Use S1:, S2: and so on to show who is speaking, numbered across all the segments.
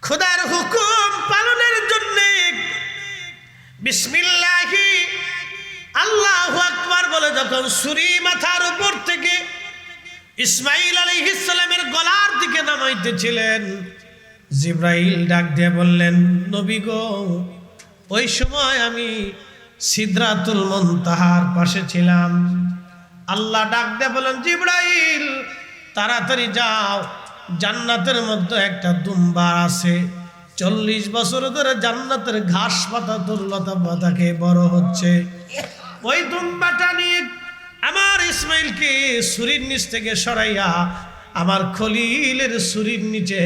S1: খোদার হুকুম পালনের জন্য বিসমিল্লাহি আল্লাহু আকবার বলে যখন ছুরি মাথার উপর থেকে ইসমাঈল আলাইহিস সালামের গলার দিকে নামাইতেছিলেন, জিবরাইল ডাক দিয়ে বললেন, নবী গো, ওই সময় আমি সিদরাতুল মুনতাহার পাশে ছিলাম। আল্লাহ ডাক দিয়ে বলেন, জিবরাইল তাড়াতাড়ি যাও, জান্নাতের মধ্যে একটা দুম্বা আছে, 40 বছর ধরে জান্নাতের ঘাস পাতা তরুলতা পাতা খেয়ে বড় হচ্ছে। ওই দুম্বাটা নিয়ে আমার ইসমাইলকে ছুরির নিচ থেকে সরাইয়া আমার খলিলের ছুরির নিচে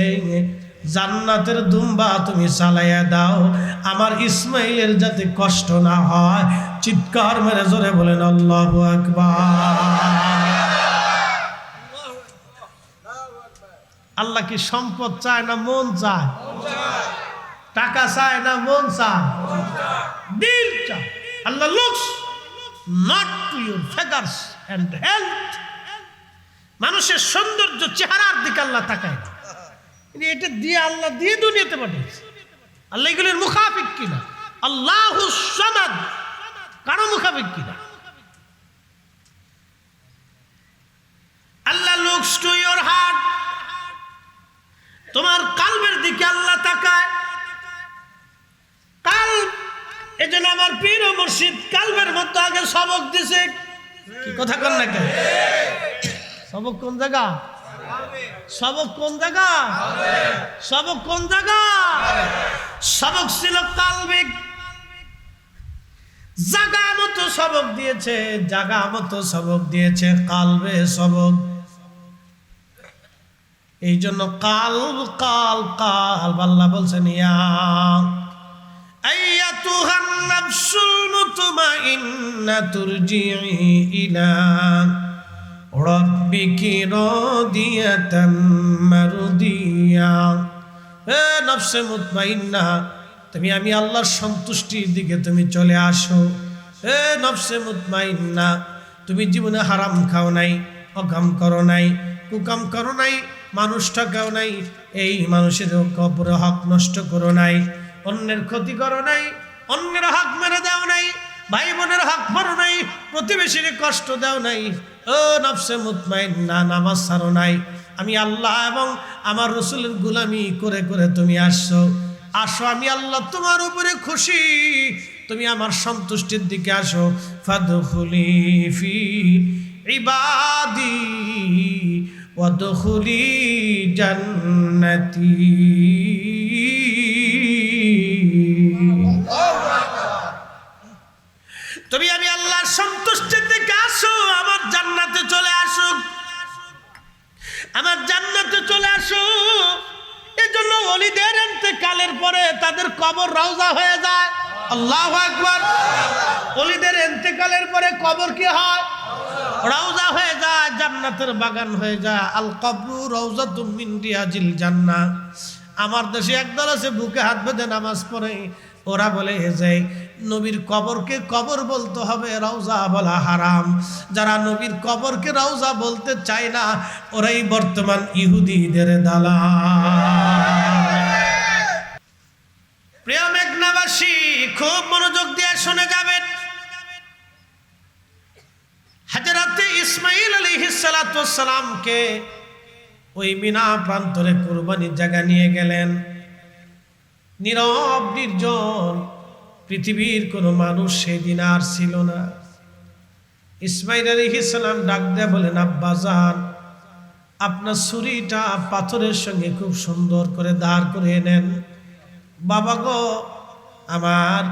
S1: জান্নাতের দুম্বা তুমি চালাইয়া দাও, আমার ইসমাইলের যাতে কষ্ট না হয়। চিৎকার মেরে জোরে বলেন আল্লাহু আকবার। আল্লাহ কি সম্পদ চায় না মন চায়? টাকা চায় না মন চায়? দিল চায়। Allah looks not to your figures and health. মানুষের সৌন্দর্য চেহারার দিকে আল্লাহ তাকায় না। এটা দিয়ে আল্লাহ দিয়ে দুনিয়াতে পাঠিয়েছে। আল্লাহ এগুলির মুখাফিক কিনা? আল্লাহু সামাদ কারো মুখাফিক কিনা? আল্লাহ লুকস টু ইউর হার্ট। তোমার কালবের দিকে আল্লাহ তাকায়। কালব, এজন্য আমার পীর ও মুর্শিদ কালবের মধ্যে আগে সবক দিছে। কি কথা কন না কেন? সবক কোন জায়গা? সবক কোন জায়গা? সবক কোন জায়গা? সবক ছিল কালবিক। জায়গা মতো সবক দিয়েছে, জায়গা মতো সবক দিয়েছে, কালবে সবক। এই জন্য কালব কালব কালব আল্লাহ বলছেন, ইয়া আইয়াতুহান নাফসুল মুতমাইন্না তুরজিই ইলা রাব্বিকি রাদিয়াতাম মারদিয়া। হে নফসে মুতমাইন্না, তুমি আমি আল্লাহর সন্তুষ্টির দিকে তুমি চলে আসো। হে নফসে মুতমাইন্না, তুমি জীবনে হারাম খাও নাই, অকাম করো নাই, কুকাম করো নাই, মানুষ ঠকাও নাই, এই মানুষের কবরে হক নষ্ট করো নাই, অন্যের ক্ষতি করো নাই, অন্যের হক মেরে দাও নাই, ভাই বোনের হক মারো নাই, প্রতিবেশীর কষ্ট দাও নাই। ও নফসে মুতমাইন্না, নামাজ ছাড়ো নাই। আমি আল্লাহ এবং আমার রাসূলের গোলামি করে করে তুমি আসছো। আসো, আমি আল্লাহ তোমার উপরে খুশি, তুমি আমার সন্তুষ্টির দিকে আসো। ফাদখুলি ফি ইবাদি ওয়াদখুলি জান্নাতি। তুমি আমি আল্লাহর সন্তুষ্টির দিকে আসো, আমার জান্নাতে চলে আসো, আমার জান্নাতে চলে আসো। এজন্য ওলিদের ইন্তেকালের পরে তাদের কবর রওজা হয়ে যায়। আল্লাহু আকবার। ওলিদের ইন্তেকালের পরে কবর কি হয়? রওজা হয়ে যায়, জান্নাতের বাগান হয়ে যায়। আল কবরু রওজাতুম মিন রিয়াজিল জান্নাহ। আমার দেশে একদল আছে বুকে হাত বেঁধে নামাজ পড়ে, ওরা বলে যে নবীর কবরকে কবর বলতে হবে, রওজা বলা হারাম। যারা নবীর কবরকে রওজা বলতে চায় না, ওরাই বর্তমান ইহুদিদের দালাল। প্রিয় মেঘনাবাসী, খুব মনোযোগ দিয়ে শুনে যাবেন। হযরত ইসমাঈল আলাইহিস সালাতু ওয়াস সালামকে ওই মিনা প্রান্তরে কুরবানির জায়গা নিয়ে গেলেন। নীরব নির্জন, পৃথিবীর কোনো মানুষ সেদিন আর ছিল না। ইসমাঈল আলাইহিস সালাম ডাক দিয়ে বলেন, আব্বাজান, আপনার ছুরিটা পাথরের সঙ্গে খুব সুন্দর করে দাঁড় করে নেন। বাবা গো, আমার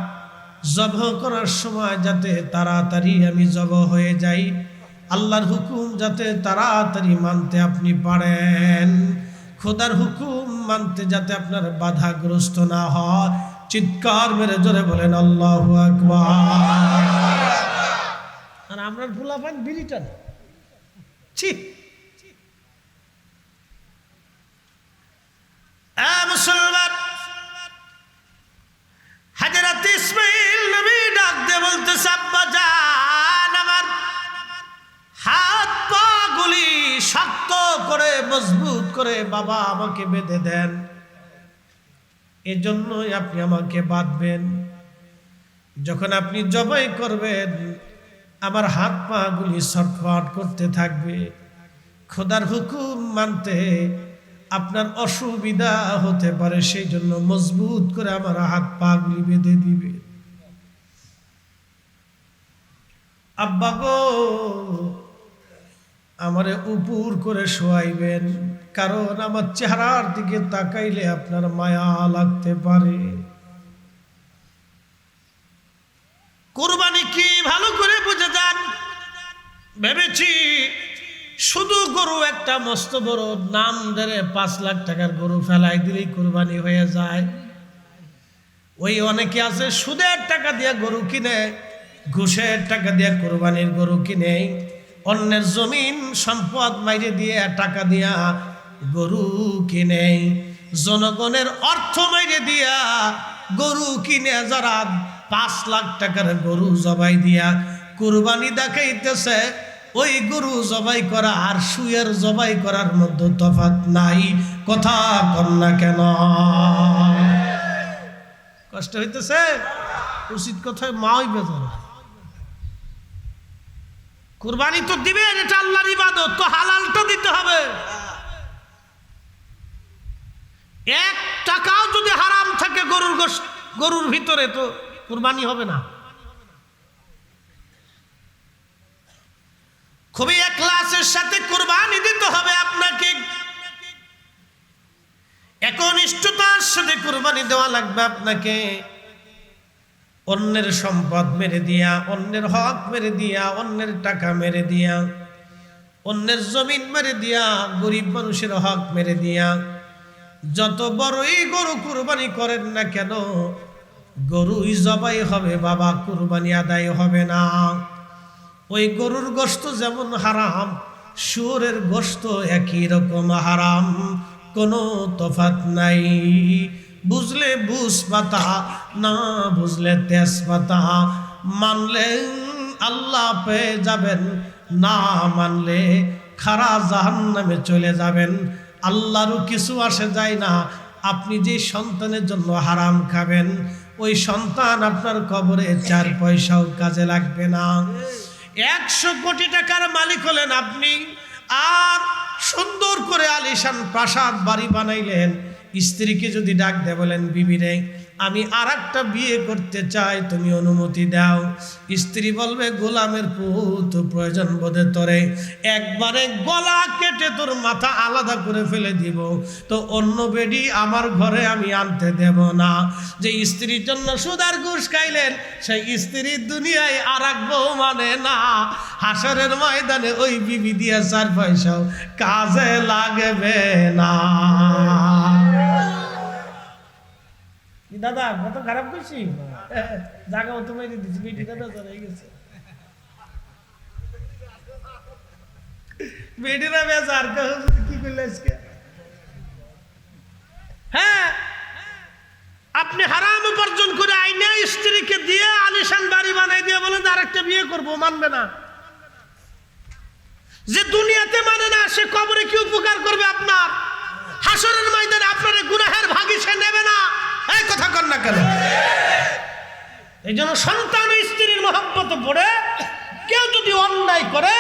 S1: জবাহ করার সময় যাতে তাড়াতাড়ি আমি জবাহ হয়ে যাই, আল্লাহর হুকুম যাতে তাড়াতাড়ি মানতে আপনি পারেন, খোদার হুকুম মানতে যাতে আপনার বাধাগ্রস্ত না হয়। চিৎকার মেরে জোরে বলেন আল্লাহু আকবার। আর আমরা ফুলাফান বিড়িটা ছি। মুসলমান, হযরত ইসমাঈল নবী ডাক দিয়ে বলতেছে, আব্বাজান, আমার হাত পা গুলি শক্ত করে মজবুত করে বাবা আমাকে বেঁধে দেন। এজন্যই আপনি আমাকে বাঁধবেন। যখন আপনি জবাই করবেন আমার হাত পা গুলি ছটফট করতে থাকবে, খোদার হুকুম মানতে আপনার অসুবিধা হতে পারে, সেই জন্য মজবুত করে আমার হাত পা গুলি বেঁধে দিবে। আব্বা গো, আমারে উপর করে শোয়াইবেন, কারণ আমার চেহারার দিকে তাকাইলে আপনার মায়া লাগতে পারে। কুরবানি কি ভালো করে বুঝে যান। ভেবেছি শুধু গরু একটা মস্ত বড় নাম ধরে 5 লাখ টাকার গরু ফেলাই দিলেই কুরবানি হয়ে যায়। ওই অনেকে আছে সুদের টাকা দিয়ে গরু কিনে, ঘুষের টাকা দিয়ে কুরবানির গরু কিনে, অন্যের জমিন সম্পদ মাইরে দিয়ে টাকা দিয়া গরু কিনে, জনগণের অর্থ মাইরে দিয়া গরু কিনে, যারা 5 লাখ টাকার গরু জবাই দিয়া কুরবানি দেখাইতেছে, ওই গরু জবাই করা আর শুয়ের জবাই করার মধ্যে তফাৎ নাই। কথা কর না কেন? কষ্ট হইতেছে? উচিত কথায় মাই বেজার। কুরবানি তো দিবেন, এটা আল্লাহর ইবাদত, তো হালালটা দিতে হবে। 1 টাকাও যদি হারাম থাকে গরুর ভিতরে, তো কুরবানি হবে না। খুবই ইখলাসের সাথে কুরবানি দিতে হবে আপনাকে, একনিষ্ঠতার সাথে কুরবানি দেওয়া লাগবে আপনাকে। অন্যের সম্পদ মেরে দিয়া, অন্যের হক মেরে দিয়া, অন্যের টাকা মেরে দিয়া, অন্যের জমিন মেরে দিয়া, গরিব মানুষের হক মেরে দিয়া যত বড়ই গরু কুরবানি করেন না কেন, গরুই জবাই হবে বাবা, কুরবানি আদায় হবে না। ওই গরুর গোশত যেমন হারাম, শুয়োরের গোশত একই রকম হারাম, কোনো তফাৎ নাই। বুঝলে বুঝ পাতা, না বুঝলে তেজপাতা। মানলে আল্লাহ পেয়ে যাবেন, না মানলে খারা জাহান্নামে চলে যাবেন। আল্লাহরও কিছু আসে যায় না। আপনি যে সন্তানের জন্য হারাম খাবেন, ওই সন্তান আপনার কবরে 4 পয়সাও কাজে লাগবে না। 100 কোটি টাকার মালিক হলেন আপনি, আর সুন্দর করে আলিশান প্রাসাদ বাড়ি বানাইলেন, স্ত্রীকে যদি ডাক দেয় বলেন, বিবি রে আমি আরেকটা বিয়ে করতে চাই, তুমি অনুমতি দাও। স্ত্রী বলবে, গোলামের পুত, প্রয়োজন বোধে তোরে একবারে গলা কেটে তোর মাথা আলাদা করে ফেলে দিব, তো অন্য বেডি আমার ঘরে আমি আনতে দেব না। যে স্ত্রীর জন্য সুদার ঘুষ খাইলেন, সেই স্ত্রীর দুনিয়ায় আর এক বউ মানে না। হাসরের ময়দানে ওই বিবি দিয়ে 4 পয়সাও কাজে লাগবে না। দাদা কত খারাপ করছি, জায়গা তো মেরে দিচ্ছি, বেটি দাদা হয়ে গেছে, বেটিরা বেজার কি করলে আজকে। হ্যাঁ, আপনি হারাম উপার্জন করে আইনে স্ত্রীকে দিয়ে আলিশান বাড়ি বানাই দিয়ে বলেন আরেকটা বিয়ে করবো, মানবে না। যে দুনিয়াতে মানে না, সে কবরে কি উপকার করবে আপনার? হাসরের ময়দানে আপনার গুনাহের ভাগী সে নেবে না। এই কথা কর না কেন? এই জন্য সন্তান ও স্ত্রীর মহব্বত পড়ে কেউ যদি অন্যায় করে,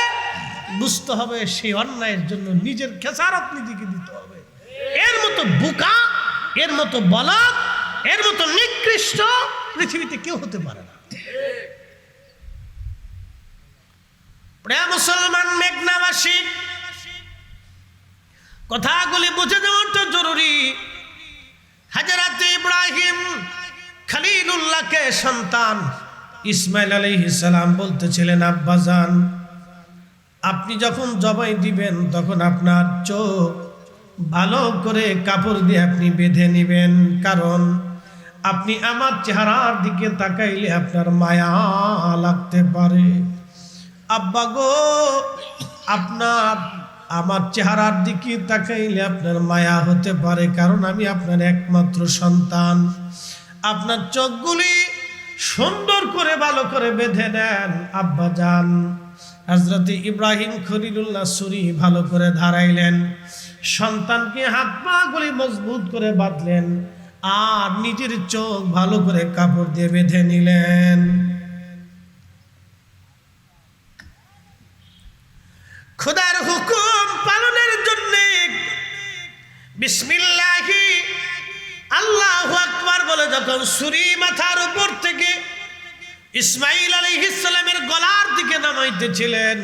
S1: বুঝতে হবে সেই অন্যায়ের জন্য নিজের খেসারত নিজেকে দিতে হবে। এর মতো বোকা, এর মতো বলদ, এর মতো নিকৃষ্ট পৃথিবীতে কেউ হতে পারে না। প্রিয় মুসলমান মেঘনাবাসী, কথাগুলি বুঝে নেওয়াটা জরুরি। হযরত ইব্রাহিম খলিলুল্লাহকে সন্তান ইসমাইল আলাইহিস সালাম বলতেছিলেন, আব্বাজান আপনি যখন জবাই দিবেন তখন আপনার চোখ ভালো করে কাপড় দিয়ে আপনি বেঁধে নেবেন, কারণ আপনি আমার চেহারার দিকে তাকাইলে আপনার মায়া লাগতে পারে। আব্বা গো, আপনার আমার চেহারার দিকে তাকাইলে আপনার মায়া হতে পারে, কারণ আমি আপনার একমাত্র সন্তান। আপনার চোখগুলি সুন্দর করে ভালো করে বেঁধে নেন আব্বা যান। হযরত ইব্রাহিম খলিলুল্লাহ ছুরি ভালো করে ধারাইলেন, সন্তানকে হাত পা গুলি মজবুত করে বাঁধলেন। আর নিজের চোখ ভালো করে কাপড় দিয়ে বেঁধে নিলেন। খোদার হুকুম পালনের জন্য বিসমিল্লাহি আল্লাহু আকবার বলে যখন ছুরি মাথার উপর থেকে ইসমাঈল আলাইহিস সালামের গলার দিকে নামাইতেছিলেন,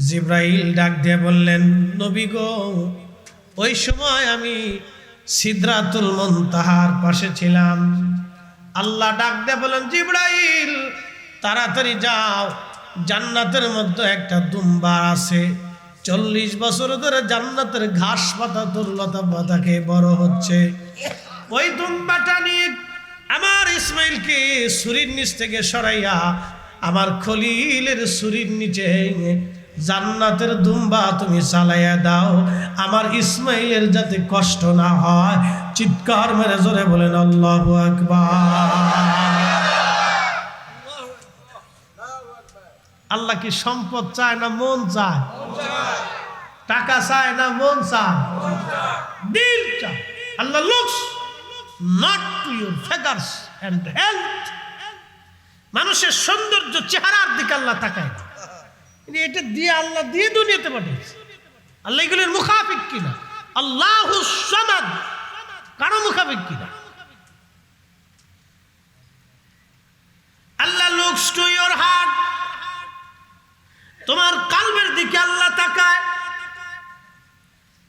S1: জিবরাইল ডাক দিয়ে বললেন, নবী গো, ওই সময় আমি সিদরাতুল মুনতাহার পাশে ছিলাম। আল্লাহ ডাক দিয়ে বলেন, জিবরাইল তাড়াতাড়ি যাও, জান্নাতের মধ্যে একটা দুম্বা আছে, 40 বছর ধরে জান্নাতের ঘাস পাতা তরুলতা পাতা খেয়ে বড় হচ্ছে। ওই দুম্বাটা নিয়ে আমার ইসমাইলকে ছুরির নিচ থেকে সরাইয়া আমার খলিলের ছুরির নিচে জান্নাতের দুম্বা তুমি চালাইয়া দাও, আমার ইসমাইলের যাতে কষ্ট না হয়। চিৎকার মেরে জোরে বলেন আল্লাহু আকবার। আল্লাহ কি সম্পদ চায় না মন চায়? টাকা চায় না মন চায়? দিল চায়। আল্লাহ looks not to your figures and health। মানুষের সৌন্দর্য চেহারার দিকে আল্লাহ তাকায় না। এটা দিয়ে আল্লাহ দিয়ে দুনিয়াতে পাঠিয়েছে। আল্লাহ এগুলির মুখাফিক কিনা? আল্লাহু সামাদ, কারো মুখাফিক কিনা? আল্লাহ looks to your heart, তোমার কালবের দিকে আল্লাহ তাকায়।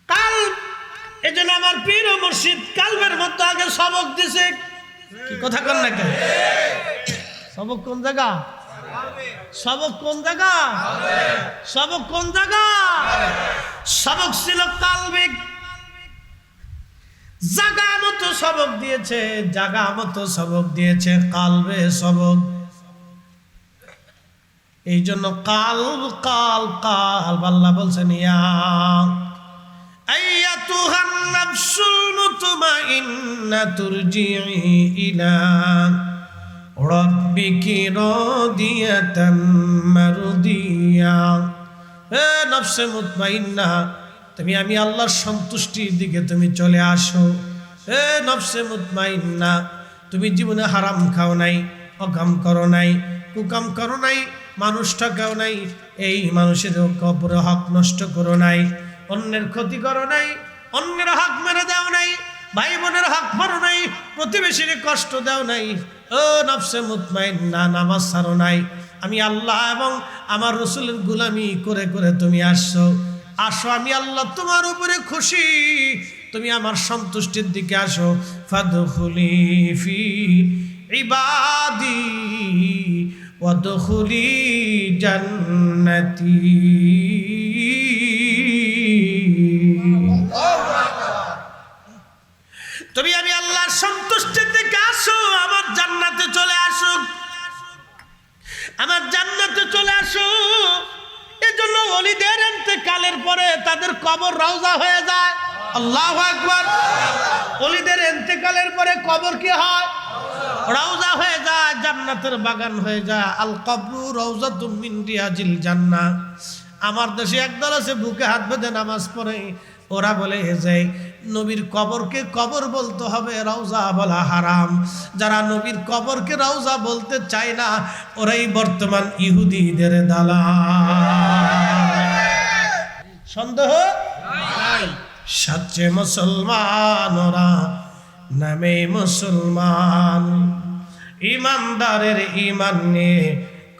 S1: কালব, এজন্য আমার পীর ও মুর্শিদ কালবের মতো আগে সবক দিছে। কি কথা কন না কেন? সবক কোন জায়গা? সবক কোন জায়গা? সবক কোন জায়গা? সবক ছিল কালবিক, জায়গা মতো সবক দিয়েছে, জায়গা মতো সবক দিয়েছে কালবে সবক। এই জন্য কাল কাল কাল আল্লাহ বলছেন, ইয়া আইয়াতুহান নাফসুল মুতমাইন্না তুরজিই ইলা রাব্বিকি রাদিয়াতাম মারদিয়া। হে নফসে মুতমাইন্না, তুমি আমি আল্লাহর সন্তুষ্টির দিকে তুমি চলে আসো। হে নফসে মুতমাইন্না, তুমি জীবনে হারাম খাও নাই, অকাম করো নাই, কুকাম করো নাই, মানুষ ঠকাও নাই, এই মানুষের কবরে হক নষ্ট করো নাই, অন্যের ক্ষতি করো নাই, অন্যের হক মেরে দাও নাই, ভাই বোনের হক মারো নাই, প্রতিবেশীর কষ্ট দাও নাই। ও নফসে মুতমাইন্না, নামাজ ছাড়ো নাই। আমি আল্লাহ এবং আমার রাসূলের গোলামি করে করে তুমি আসছো। আসো, আমি আল্লাহ তোমার উপরে খুশি, তুমি আমার সন্তুষ্টির দিকে আসো। ফাদখুলি ফি ইবাদি ওয়াদখুলি জান্নাতি। তুমি আমি আল্লাহর সন্তুষ্টির দিকে আসো, আমার জান্নাতে চলে আসো, আমার জান্নাতে চলে আসো। এজন্য ওলিদের ইন্তেকালের পরে তাদের কবর রওজা হয়ে যায়। আল্লাহু আকবার। ওলিদের ইন্তেকালের পরে কবর কি হয়? রওজা হয়ে যায়, জান্নাতের বাগান হয়ে যায়। আল কবরু রওজাতুম মিন রিয়াজিল জান্নাহ। আমার দেশে একদল আছে বুকে হাত বেঁধে নামাজ পড়ে, ওরা বলে যে নবীর কবরকে কবর বলতে হবে, রওজা বলা হারাম। যারা নবীর কবরকে রওজা বলতে চায় না, ওরাই বর্তমান ইহুদিদের দালাল। সন্দেহ নাই। সচ্চে মুসলমান ওরা, নামে মুসলমান, ইমানদারের ইমান নিয়ে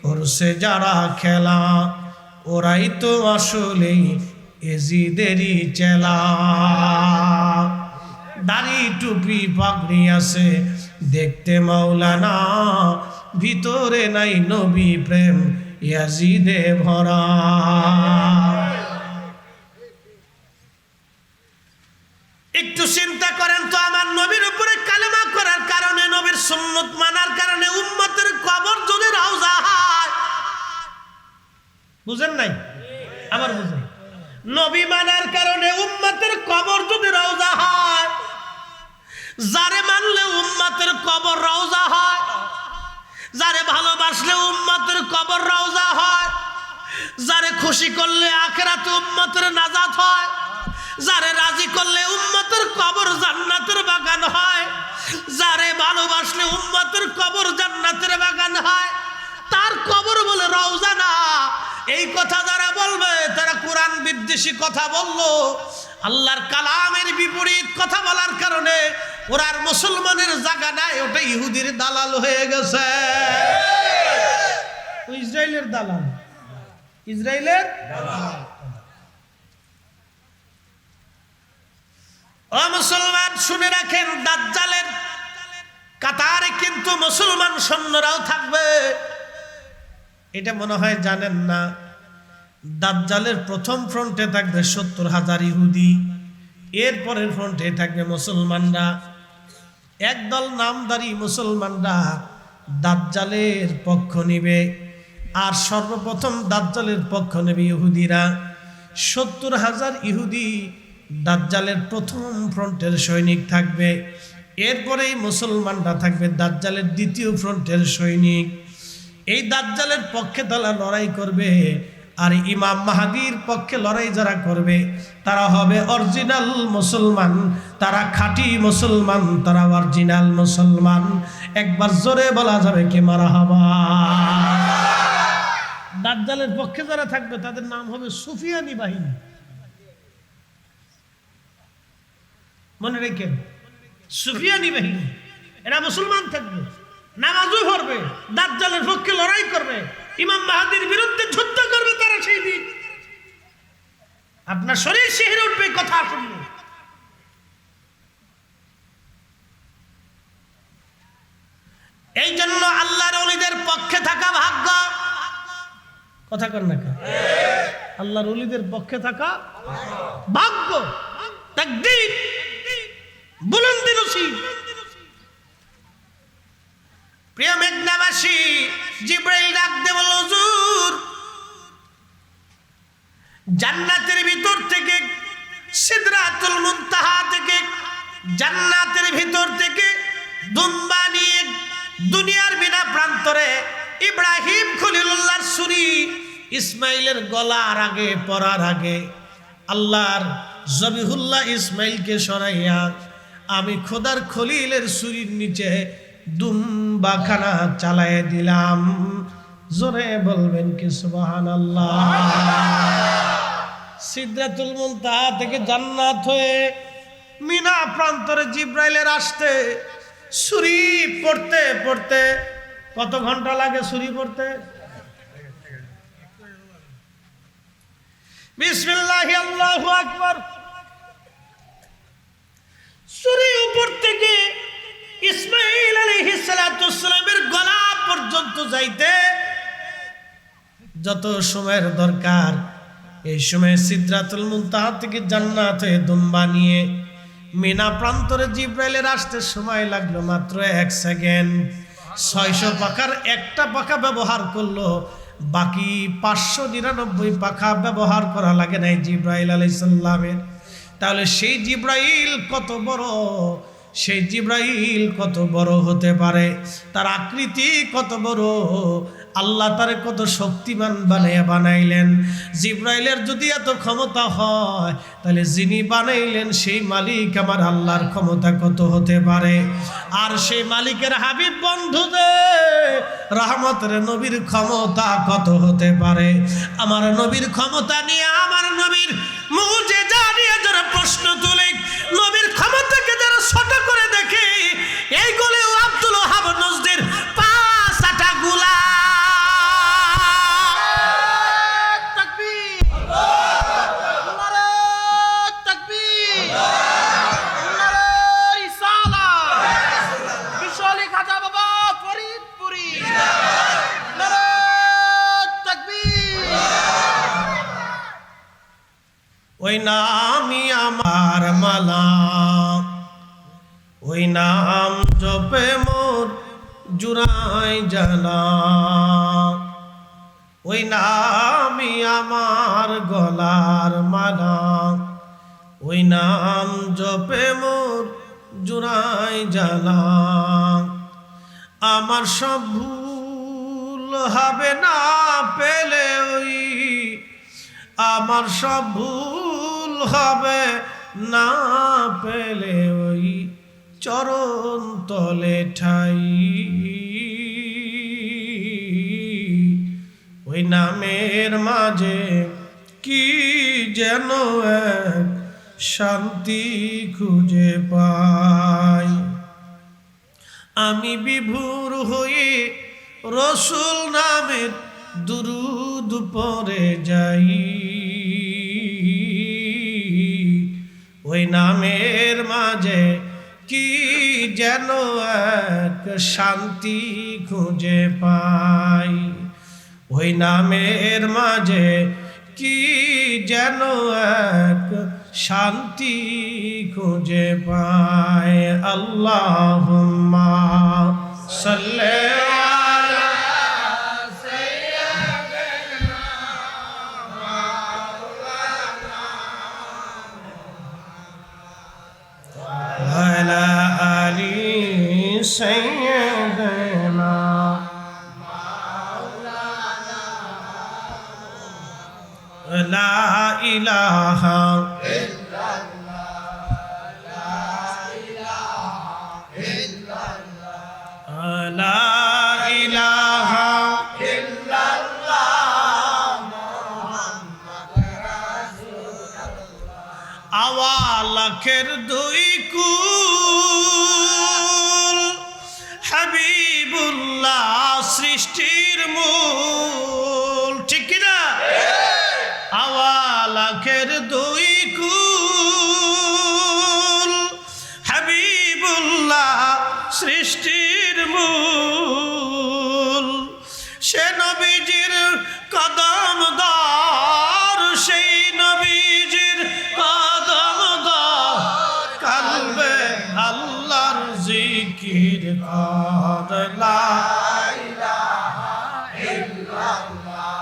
S1: করছে যারা খেলা, ওরাই তো আসলেই এজিদেরই চেলা। দাড়ি টুপি পাগড়ি আছে দেখতে মাওলানা, ভিতরে নাই নবী প্রেম ইয়াজিদে ভরা। একটু চিন্তা করেন তো, আমার নবীর উপরে কালেমা করার কারণে, নবীর সুন্নত মানার কারণে উম্মতের কবর যদি রওজা হয়, বুঝেন নাই? আবার বুঝেন। নবী মানার কারণে উম্মতের কবর যদি রওজা হয়, যারে মানলে উম্মতের কবর রওজা হয়, যারে ভালোবাসলে উম্মতের কবর রওজা হয়, যারে খুশি করলে আখিরাতে উম্মতের নাজাত হয়, যারে রাজি করলে উম্মতের কবর জান্নাতের বাগান হয়। যারে ভালোবাসলে উম্মতের কবর জান্নাতের বাগান হয়, তার কবর বলে রওজা না। এই কথা যারা বলবে তারা কোরআন বিদ্বেষী কথা বললো, আল্লাহর কালামের বিপরীত কথা বলার কারণে ওরা আর মুসলমানের জায়গা নাই, ওটা ইহুদির দালাল হয়ে গেছে। ইসরায়েলের দালাল, ইসরায়েলের দালাল। ও মুসলমান শুনে রাখেন, দাজ্জালের কাতারে কিন্তু মুসলমান সৈন্যরাও থাকবে। এটা মনে হয় জানেন না। দাজ্জালের প্রথম ফ্রন্টে থাকবে 70,000 ইহুদি, এরপরের ফ্রন্টে থাকবে মুসলমানরা। একদল নামধারী মুসলমানরা দাজ্জালের পক্ষ নিবে, আর সর্বপ্রথম দাজ্জালের পক্ষ নেবে ইহুদিরা। 70,000 ইহুদি দাজ্জালের প্রথম ফ্রন্টের সৈনিক থাকবে, এরপরেই মুসলমানরা থাকবে দাজ্জালের দ্বিতীয় ফ্রন্টের সৈনিক। এই দাজ্জালের পক্ষে তারা লড়াই করবে, আর ইমাম মাহাদির পক্ষে লড়াই যারা করবে তারা হবে অরিজিনাল মুসলমান, তারা খাঁটি মুসলমান, তারা অরিজিনাল মুসলমান। একবার জোরে বলা যাবে কি মারহাবা। দাজ্জালের পক্ষে যারা থাকবে তাদের নাম হবে সুফিয়ানি বাহিনী। মনে রেখেন, সুফিয়ানি বাহিনী, এরা মুসলমান থাকবে, নামাজও পড়বে, দাজ্জালের পক্ষে লড়াই করবে, ইমাম মাহাদির বিরুদ্ধে যুদ্ধ করবে। তারা সেই দিন আপনার শরীর শিহরে উঠবে কথা শুনবে। এই জন্য আল্লাহর ওলিদের পক্ষে থাকা ভাগ্য। কথা কর না, আল্লাহর ওলিদের পক্ষে থাকা ভাগ্য, তাকদীর, বুলন্দি নসিব। প্রিয় মেঘনাবাসী, জিবরাইল ডাক দিয়ে বলল, হুজুর জান্নাতের ভিতর থেকে, সিদরাতুল মুনতাহা থেকে, জান্নাতের ভিতর থেকে দুম্বা নিয়ে দুনিয়ার বিনা প্রান্তরে ইব্রাহিম খলিলুল্লাহর ছুরি ইসমাইলের গলার আগে পড়ার আগে আল্লাহর জবিহুল্লাহ ইসমাইলকে সরাইয়া আমি খোদার খলিলের ছুরির নিচে দুম্বাখানা চালায় দিলাম। জোরে বলবেন কি সুবহানাল্লাহ। সিদরাতুল মুনতাহা থেকে জান্নাত হয়ে মিনা প্রান্তরে জিব্রাইলের আসতে ছুরি পড়তে পড়তে কত ঘন্টা লাগে ছুরি পড়তে? বিসমিল্লাহি আল্লাহু আকবার। ছুরি উপর থেকে ইসমাইল আলাইহিস সালাতু সালামের গলা পর্যন্ত যাইতে যত সময়ের দরকার, এই সময় সিদরাতুল মুনতাহা থেকে জান্নাতে দুম্বা নিয়ে মিনা প্রান্তরে জিব্রাইলের আসতে সময় লাগলো মাত্র 1 সেকেন্ড। 600 পাখার একটা পাখা ব্যবহার করলো, বাকি 599 পাখা ব্যবহার করা লাগে নাই জিব্রাইল আলাইহিস সালামের। তাহলে সেই জিব্রাইল কত বড়, সেই জিব্রাইল কত বড় হতে পারে, তার আকৃতি কত বড়, আল্লাহ তারে কত শক্তিমান বানাইলেন। জিব্রাইলের যদি এত ক্ষমতা হয়, তাহলে যিনি বানাইলেন সেই মালিক আমার আল্লাহর ক্ষমতা কত হতে পারে। আর সেই মালিকের হাবিব বন্ধুদের রহমতের নবীর ক্ষমতা কত হতে পারে। আমার নবীর ক্ষমতা নিয়ে, আমার নবীর মুজিজা নিয়ে যারা প্রশ্ন তুলে, নবীর ক্ষমতাকে যারা ছোট করে দেখে, এইগুলো আব্দুল ওহাব নজদির 5 আটা গুলা। ওই নামই আমার মালা, ওই নাম জপে মোর জুড়াই জ্বালা, ওই নামই আমার গলার মালা, ওই নাম জপে মোর জুড়াই জ্বালা। আমার সব ভুল হবে না পেলে ওই, আমার সব ভুল হবে না পেলে ওই চরণ তলে ঠাই, ওই নামের মাঝে কি যেন এক শান্তি খুঁজে পাই। আমি বিভোর হয়ে রসুল নামের দুরুদ পড়ে যাই, ওই নামের মাঝে কি যেন এক শান্তি খুঁজে পাই। ওই নামের মাঝে কি যেন এক শান্তি খুঁজে পাই। আল্লাহুম্মা সাল্লি আলা সাইয়্যিদিনা মাওলানা ওয়া আলা আলি সাইয়্যিদিনা লা ইলাহা ইল্লাল্লাহ, লা ইলাহা ইল্লাল্লাহ, লা ইলাহা ইল্লাল্লাহ মুহাম্মাদুর রাসূলুল্লাহ। আওয়ালাখের দুই কুল হাবিবুল্লাহ সৃষ্টির মূল, ঠিক কিনা? আওয়ালাখের দুই কুল হাবিবুল্লাহ সৃষ্টির মূল, সে নবীজির কদম দর, সেই নবীজির কদম দর, কালবে আল্লাহর জিকির কর, লা ইলাহা ইল্লাল্লাহ,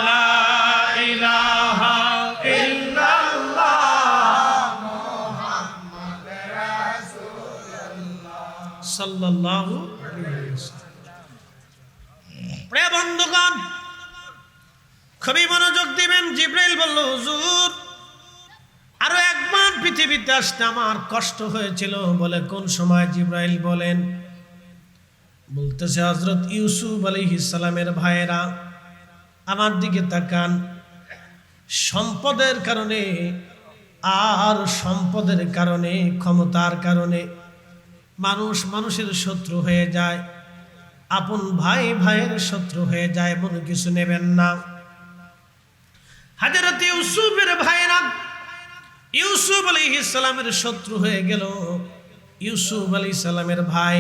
S1: লা ইলাহা ইল্লাল্লাহ মুহাম্মাদুর রাসূলুল্লাহ সাল্লাল্লাহু আলাইহি ওয়াসাল্লাম। প্রিয় বন্ধুগণ, খুবই মনোযোগ দিবেন। জিবরাইল বলল, হুজুর আরো একবার পৃথিবীতে আসতে আমার কষ্ট হয়েছিল। বলে কোন সময়? জিবরাইল বলেন, বলতেছে হযরত ইউসুফ আলাইহিস সালামের ভাইয়েরা আমার দিকে তাকান। সম্পদের কারণে আর সম্পদের কারণে, ক্ষমতার কারণে মানুষ মানুষের শত্রু হয়ে যায়, আপন ভাই ভাইয়ের শত্রু হয়ে যায়, এমন কিছু নেবেন না। হযরত ইউসুফের ভাইয়েরা ইউসুফ আলাইহিস সালামের শত্রু হয়ে গেল। ইউসুফ আলাইহিস সালামের ভাই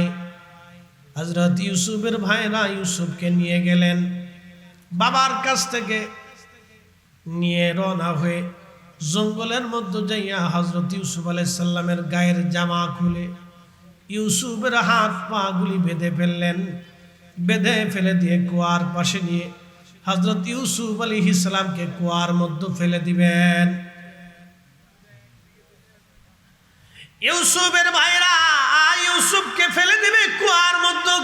S1: হযরত ইউসুফের ভাইরা ইউসুফকে নিয়ে গেলেন, বাবার কাছ থেকে নিয়ে রওনা হয়ে জঙ্গলের মধ্যে যাইয়া হযরত ইউসুফ আলাইহিস সালামের গায়ের জামা খুলে ইউসুফের হাত পা গুলি বেঁধে ফেললেন। বেঁধে ফেলে দিয়ে কুয়ার পাশে নিয়ে হযরত ইউসুফ আলাইহিস সালামকে কুয়ার মধ্যে ফেলে দিবেন। ইউসুফের ভাইরা ইউসুফকে ফেলে দিবে কুয়ার মধ্যে।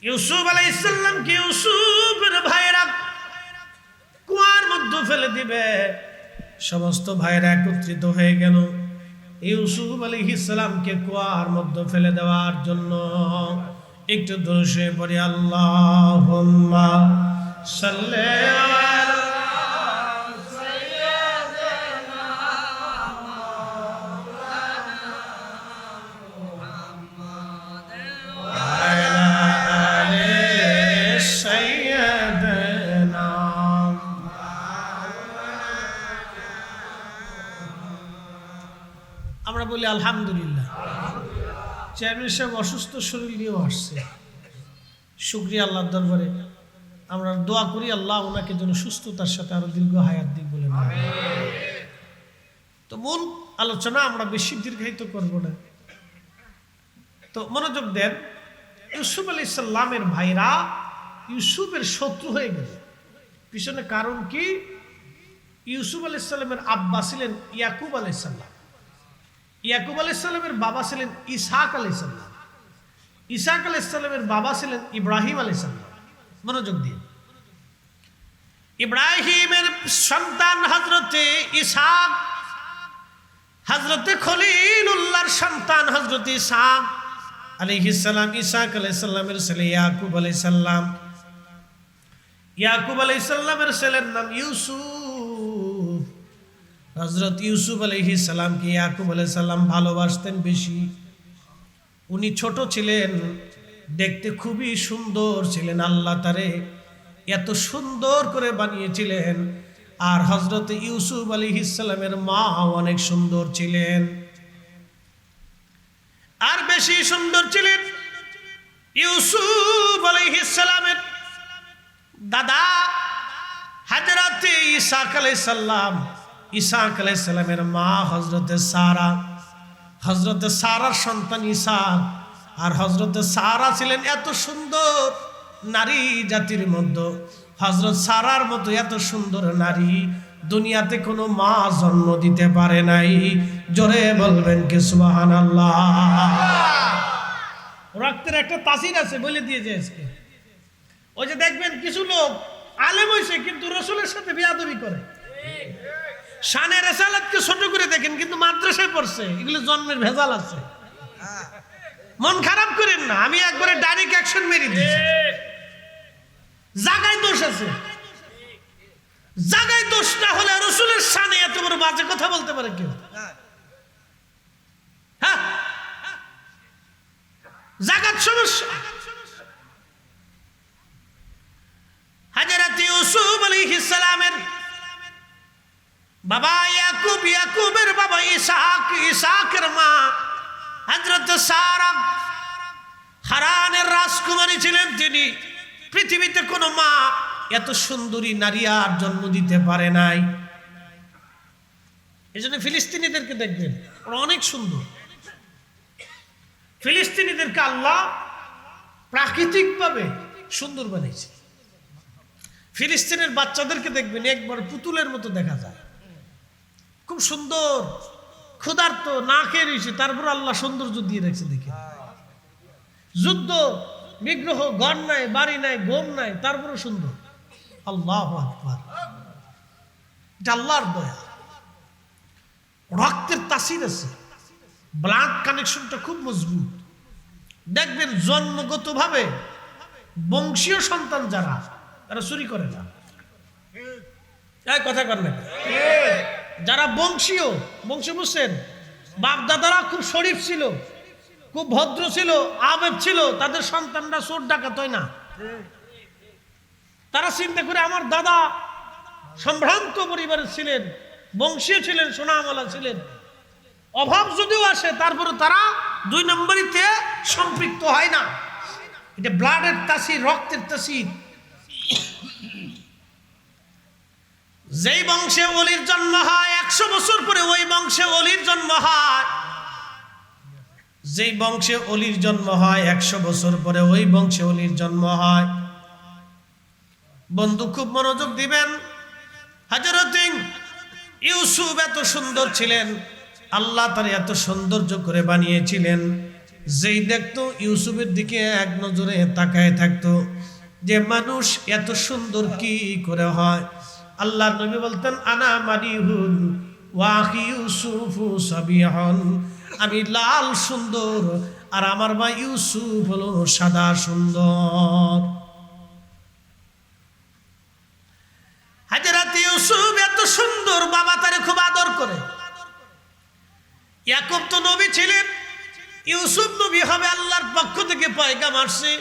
S1: ইউসুফ আলাইহিস সালামকে ইউসুফের ভাইরা কুয়ার মধ্যে ফেলে দিবে। সমস্ত ভাইরা একত্রিত হয়ে গেল ইউসুফ আলাইহিস সালামকে কুয়ার মধ্যে ফেলে দেওয়ার জন্য। একটু দোষে পড়ি, আল্লাহুম্মা সাল্লি আলা আমরা বলি আলহামদুলিল্লাহ। চেয়ারম্যান সাহেব অসুস্থ শরীর নিয়েও আসছে, শুকরিয়া আল্লাহর দরবারে। আমরা দোয়া করি আল্লাহ ওনাকে যেন সুস্থতার সাথে আরো দীর্ঘ হায়াত দিক বলে। তো মূল আলোচনা আমরা বেশি দীর্ঘায়িত করব না, তো মনোযোগ দেন। ইউসুফ আলাইহিস সালামের ভাইরা ইউসুফের শত্রু হয়ে গেল। পিছনে কারণ কি? ইউসুফ আলাইহিস সালামের আব্বা ছিলেন ইয়াকুব আলাইহিস সালাম, ইয়াকুব আলাইহিস সালামের বাবা ছিলেন ইসহাক আলাইহিস সালাম, ইসহাক আলাইহিস সালামের বাবা ছিলেন ইব্রাহিম আলাইহিস সালাম। মনোযোগ দিন। ইব্রাহিমের সন্তান হযরতে ইসহাক, হযরতে খলিলুল্লাহর সন্তান হযরতে ইসহাক আলাইহিস সালাম, ইসহাক আলাইহিস সালামের ছেলে ইয়াকুব আলাইহিস সালাম। ইয়াকুব আলাইহিস সালামের ছেলের নাম ইউসুফ। হযরত ইউসুফ আলাইহিস সালামকে ইয়াকুব আলাইহিস সালাম ভালোবাসতেন বেশি। উনি ছোট ছিলেন, দেখতে খুবই সুন্দর ছিলেন, আল্লাহ তারে এত সুন্দর করে বানিয়েছিলেন। আর হযরত ইউসুফ আলাইহিস সালামের মা অনেক সুন্দর ছিলেন, আর বেশি সুন্দর ছিলেন ইউসুফ আলাইহিস সালামের দাদা হযরত ইসহাক আলাইহিস সালাম। ইসহাক আলাইহিস সালামের মা হযরতে সারা, হযরতে সারার সন্তান ইসহাক। আর হযরতে সারা ছিলেন এত সুন্দর নারী জাতির মধ্যে, হযরত সারার মতো এত সুন্দর নারী দুনিয়াতে কোনো মা জন্ম দিতে পারে নাই। জোরে বলবেন কি সুবহানাল্লাহ। রক্তের একটা তাসির আছে, বলে দিয়েছে আজকে। ওই যে দেখবেন কিছু লোক আলেম হইছে কিন্তু রাসূলের সাথে বেয়াদবি করে, শানে রিসালাতকে ছোট করে দেখেন কিন্তু মাদ্রাসায় পড়ছে, এগুলো জন্মের ভেজাল আছে। মন খারাপ করেন না, আমি একবারে ডাইরেক্ট অ্যাকশন মেরে দিয়েছি। জায়গায় দোষ আছে, জায়গায় দোষ না হলে রাসূলের শানে এত বড় বাজে কথা বলতে পারে কেউ? হ্যাঁ, জায়গার সমস্যা। হযরত ইউসুফ আলাইহিস সালামের বাবা ইয়াকুব, ইয়াকুবের বাবা ইসহাক, ইসহাকের মা হযরত সারা হারানের রাজকুমারী ছিলেন তিনি। পৃথিবীতে কোনো মা এত সুন্দরী নারী আর জন্ম দিতে পারে নাই। এই জন্য ফিলিস্তিনিদেরকে দেখবেন, ওরা অনেক সুন্দর। ফিলিস্তিনিদেরকে আল্লাহ প্রাকৃতিকভাবে সুন্দর বানিয়েছে। ফিলিস্তিনের বাচ্চাদেরকে দেখবেন একবার পুতুলের মতো দেখা যায়, খুব সুন্দর, ক্ষুধার্ত, না খেয়ে রয়েছে, তারপর আল্লাহ সৌন্দর্য দিয়ে রেখেছে। দেখে যুদ্ধ বিগ্রহ, ঘর নাই, বাড়ি নাই, ঘুম নাই, তারপরও সুন্দর। আল্লাহু আকবার, এটা আল্লাহর দয়া। রক্তের তাসির আছে, ব্লাড কানেকশনটা খুব মজবুত। দেখবেন জন্মগতভাবে বংশীয় সন্তান যারা, তারা চুরি করে না। কথা কর না, যারা বংশীয়, বংশ বুঝছেন, বাপ দাদারা খুব শরীফ ছিল, খুব ভদ্র ছিল, আবেগ ছিল, তাদের সন্তানরা চোর ডাকাত হয় না। তারা চিন্তা করে আমার দাদা সম্ভ্রান্ত পরিবারের ছিলেন, বংশীয় ছিলেন, সোনামলা ছিলেন, অভাব যদিও আসে তারপরে তারা 2 নম্বরিতে সম্পৃক্ত হয় না। এটা ব্লাডের তাসির, রক্তের তাসির। যেই বংশে ওলির জন্ম হয় 100 বছর পরে ওই বংশে ওলির জন্ম হয়। যেই বংশে ওলির জন্ম হয় 100 বছর পরে ওই বংশে ওলির জন্ম হয়। বন্ধু খুব মনোযোগ দিবেন। হযরত ইউসুফ এত সুন্দর ছিলেন, আল্লাহ তার এত সৌন্দর্য করে বানিয়েছিলেন, যেই দেখতো ইউসুফের দিকে এক নজরে তাকায় থাকতো যে মানুষ এত সুন্দর কি করে হয়। আল্লাহর নবী বলতেন আনা মারিহুন ওয়া আখি ইউসুফু সাবিহুন, আমি লাল সুন্দর আর আমার ভাই ইউসুফ হলো সাদা সুন্দর। হযরত ইউসুফ এত সুন্দর, বাবা তারে খুব আদর করে। ইয়াকুব তো নবী ছিলেন, ইউসুফ নবী হবে, আল্লাহর পক্ষ থেকে পয়গাম আসছে।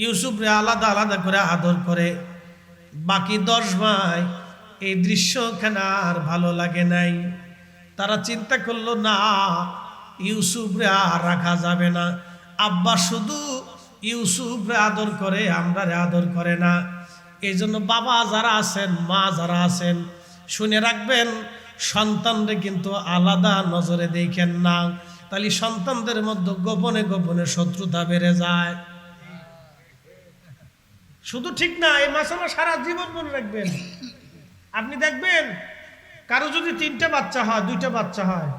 S1: ইউসুফরে আলাদা আলাদা করে আদর করে। বাকি 10 ভাই এই দৃশ্যখানা আর ভালো লাগে নাই। তারা চিন্তা করলো না, ইউসুফরে আর রাখা যাবে না। আব্বা শুধু ইউসুফরে আদর করে, আমরা আদর করে না। এই জন্য বাবা যারা আছেন, মা যারা আছেন, শুনে রাখবেন, সন্তানরে কিন্তু আলাদা নজরে দেখেন না, তাহলে সন্তানদের মধ্যে গোপনে গোপনে শত্রুতা বেড়ে যায়। শুধু ঠিক না, এই মাসালা সারা জীবন মনে রাখবেন। আপনি দেখবেন কারো যদি 3টা বাচ্চা হয়, 2টা বাচ্চা হয়,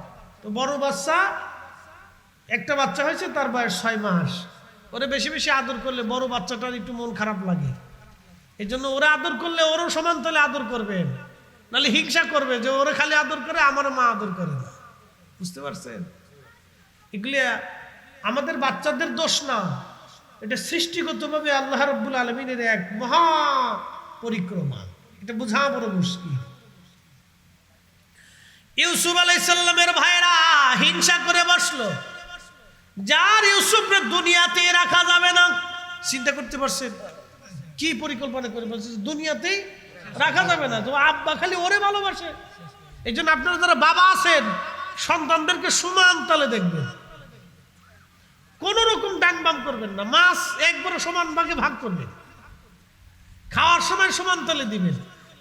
S1: তো বড় বাচ্চা, একটা বাচ্চা হয়েছে তার বয়স 6 মাস, ওরে বেশি বেশি আদর করলে বড় বাচ্চাটার একটু মন খারাপ লাগে। এই জন্য ওরা আদর করলে ওরও সমান তলে আদর করবেন, নাহলে হিংসা করবে যে ওরা খালি আদর করে আমার মা আদর করে না। বুঝতে পারছেন? এগুলি আমাদের বাচ্চাদের দোষ না, এটা সৃষ্টিগতভাবে আল্লাহ রাব্বুল আলামিনের এক মহা পরিক্রমা। এটা বোঝা বড় মুশকিল। ইউসুফ আলাইহিস সালামের ভাইরা হিংসা করে বসলো, যার ইউসুফকে দুনিয়াতে রাখা যাবে না। চিন্তা করতে পারছেন কি পরিকল্পনা করে বলছে? দুনিয়াতেই রাখা যাবে না, তো আব্বা খালি ওরে ভালোবাসে। এই জন্য আপনারা যারা বাবা আছেন সন্তানদেরকে সমান তালে দেখবেন, কোন রকম ডাংবাম করবেন না। মাছ একবারে সমান ভাগে ভাগ করবেন, খাওয়ার সময় সমান তালে দিবেন,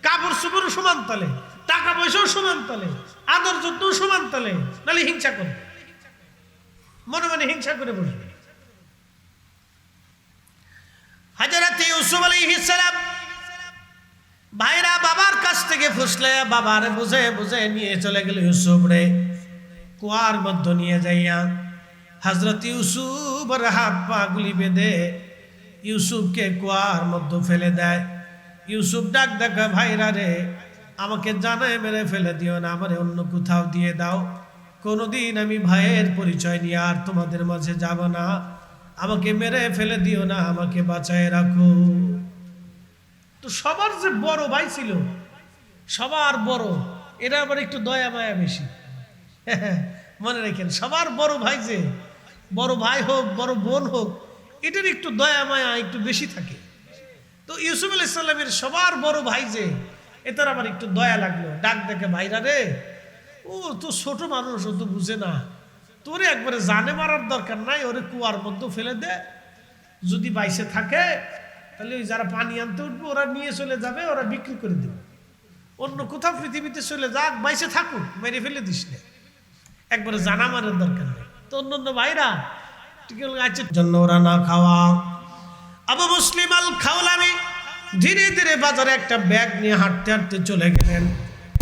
S1: কাপড় চোপড় সমান তালে, টাকা পয়সাও সমান তালে, আদর যত্ন সমান তালে, নাহলে হিংসা করবে, মনে মনে হিংসা করে বসবে। হযরত ইউসুফ আলাইহিস সালাম ভাইরা বাবার কাছ থেকে ফুসলে বাবার বুঝে বুঝে নিয়ে চলে গেল ইউসুফ রে কুয়ার মধ্যে নিয়ে যাইয়া। হযরত ইউসুফের হাত পা গুলি বেঁধে ইউসুফকে কুয়ার মধ্যে ফেলে দেয়। ইউসুফ ডাক ডাকা, ভাইরা রে আমাকে জানায় মেরে ফেলে দিও না, আমারে অন্য কোথাও দিয়ে দাও। কোনোদিন আমি ভাইয়ের পরিচয় নিয়ে আর তোমাদের মাঝে যাব না, আমাকে মেরে ফেলে দিও না, আমাকে বাঁচায় রাখো। তো সবার যে বড় ভাই ছিল, সবার বড়, এরা আবার একটু দয়া মায়া বেশি। মনে রাখেন, সবার বড় ভাই, যে বড় ভাই হোক বড় বোন হোক, এটার একটু দয়া মায়া একটু বেশি থাকে। তো ইউসুফ আলাইহিস সালামের সবার বড় ভাই যে, এটার আবার একটু দয়া লাগলো। ডাক দেখে, ভাইরা রে ও তো ছোট মানুষ, ও তো বুঝে না, তোরে একবারে জানে মারার দরকার নাই, ওরে কুয়ার মধ্যে ফেলে দে, যদি বাইসে থাকে তাহলে ওই যারা পানি আনতে উঠবে ওরা নিয়ে চলে যাবে, ওরা বিক্রি করে দেবে, অন্য কোথাও পৃথিবীতে চলে যাক, বাইসে থাকুক, মেরে ফেলে দিস না, একবারে জানা মারার দরকার নেই। তো অন্য ভাইরা ঠিক আছে জন্য ওরা না খাওয়া। আবু মুসলিম আল খাওলামি ধীরে ধীরে বাজারে একটা ব্যাগ নিয়ে হাঁটতে হাঁটতে চলে গেলেন,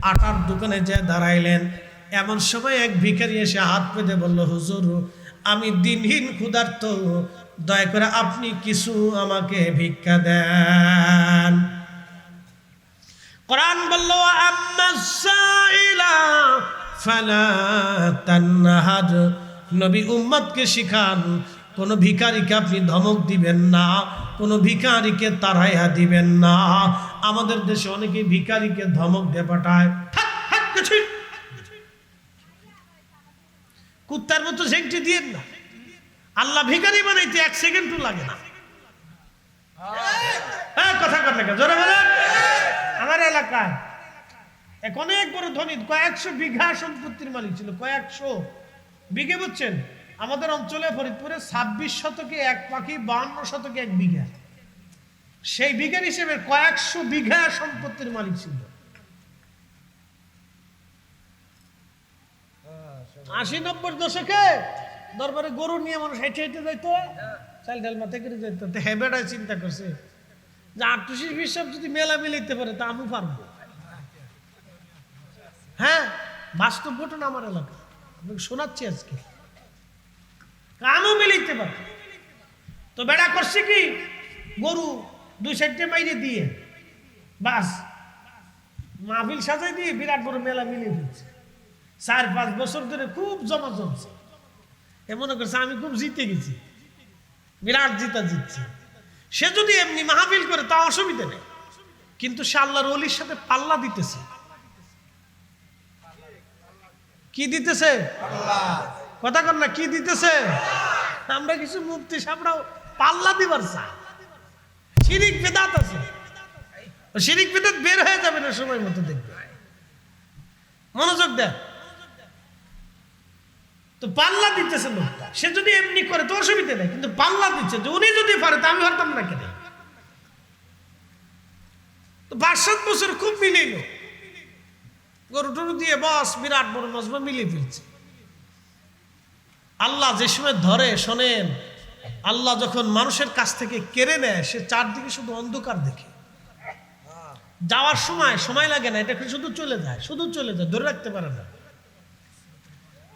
S1: আটার দোকানে যেয়ে দাঁড়াইলেন। এমন সময় এক ভিখারি এসে হাত পেতে বলল, হুজুর আমি দিনহীন ক্ষুধার্ত, দয়া করে আপনি কিছু আমাকে ভিক্ষা দেন। কোরআন বলল, আম্মাস সাইলা ফালা তানহার, নবী উম্মতকে শিখান কোন ভিখারিকে আপনি ধমক দিবেন না, কোন ভিখারিকে তাড়াইয়া দিবেন না। আমাদের দেশে অনেকে ভিখারিকে ধমক দিয়ে পাঠায়, কুত্তার মতো ঝেঁকটি দিয়েন না। আল্লাহ ভিখারি বানাইতে 1 সেকেন্ডও লাগে না। হ্যাঁ, কথা কর না, জোরে বলেন। আমার এলাকায় এক অনেক বড় ধনী, কয়েকশো বিঘা সম্পত্তির মালিক ছিল, কয়েকশো বিঘে, বুঝছেন? আমাদের অঞ্চলে ফরিদপুরে 26 শতকে 1 পাখি, 52 শতকে 1 বিঘা, সেই বিঘার হিসেবে কয়েকশো বিঘা সম্পত্তির মালিক ছিল। 80-90 দশকে দরবারে গরু নিয়ে মানুষ হেঁটে হেঁটে যাইতো, চাল ডাল মাথায় করে যাইতো। তো হেবেটায় চিন্তা করছে যে 28 সব যদি মেলা মিলাইতে পারে তা আমি পারবো। হ্যাঁ, বাস্তব ঘটনা আমার এলাকা, আপনাকে শোনাচ্ছি আজকে। কামও মিলাইতে পারে। তো বেড়া করছে কি, গরু 2 সাইডে মাইরে দিয়ে বাস মাহফিল সাজাই দিয়ে বিরাট বড় মেলা মিলিয়ে ফেলছে। 4-5 বছর ধরে খুব জমা জমছে। এ মনে করছে আমি খুব জিতে গেছি, বিরাট জিতছি। সে যদি এমনি মাহফিল করে তা অসুবিধা নেই, কিন্তু সে আল্লাহর ওলির সাথে পাল্লা দিতেছে। কি দিতেছে? কথা কর না, কি দিতেছে? আমরা কিছু মুফতি সাহেবরাও পাল্লা দিবার চাই। শিরিক বিদআত আছে, শিরিক বিদআত বের হয়ে যাবে না সময় মতো, দেখবে। মনোযোগ দেন। তো পাল্লা দিতেছে লোকটা, সে যদি এমনি করে তো অসুবিধা নেই, কিন্তু পাল্লা দিচ্ছে যে উনি যদি পারে তা আমি পারতাম না কেন। তো 5-7 বছর খুব মিলিল, গরু টরু দিয়ে বস বিরাট বড় মজমা মিলিয়ে ফেলছে। আল্লাহ যে সময় ধরে, শোনেন, আল্লাহ যখন মানুষের কাছ থেকে কেড়ে নেয়, সে চারদিকে শুধু অন্ধকার দেখে। যাওয়ার সময় লাগে না, এটা শুধু চলে যায়, ধরে রাখতে পারে না।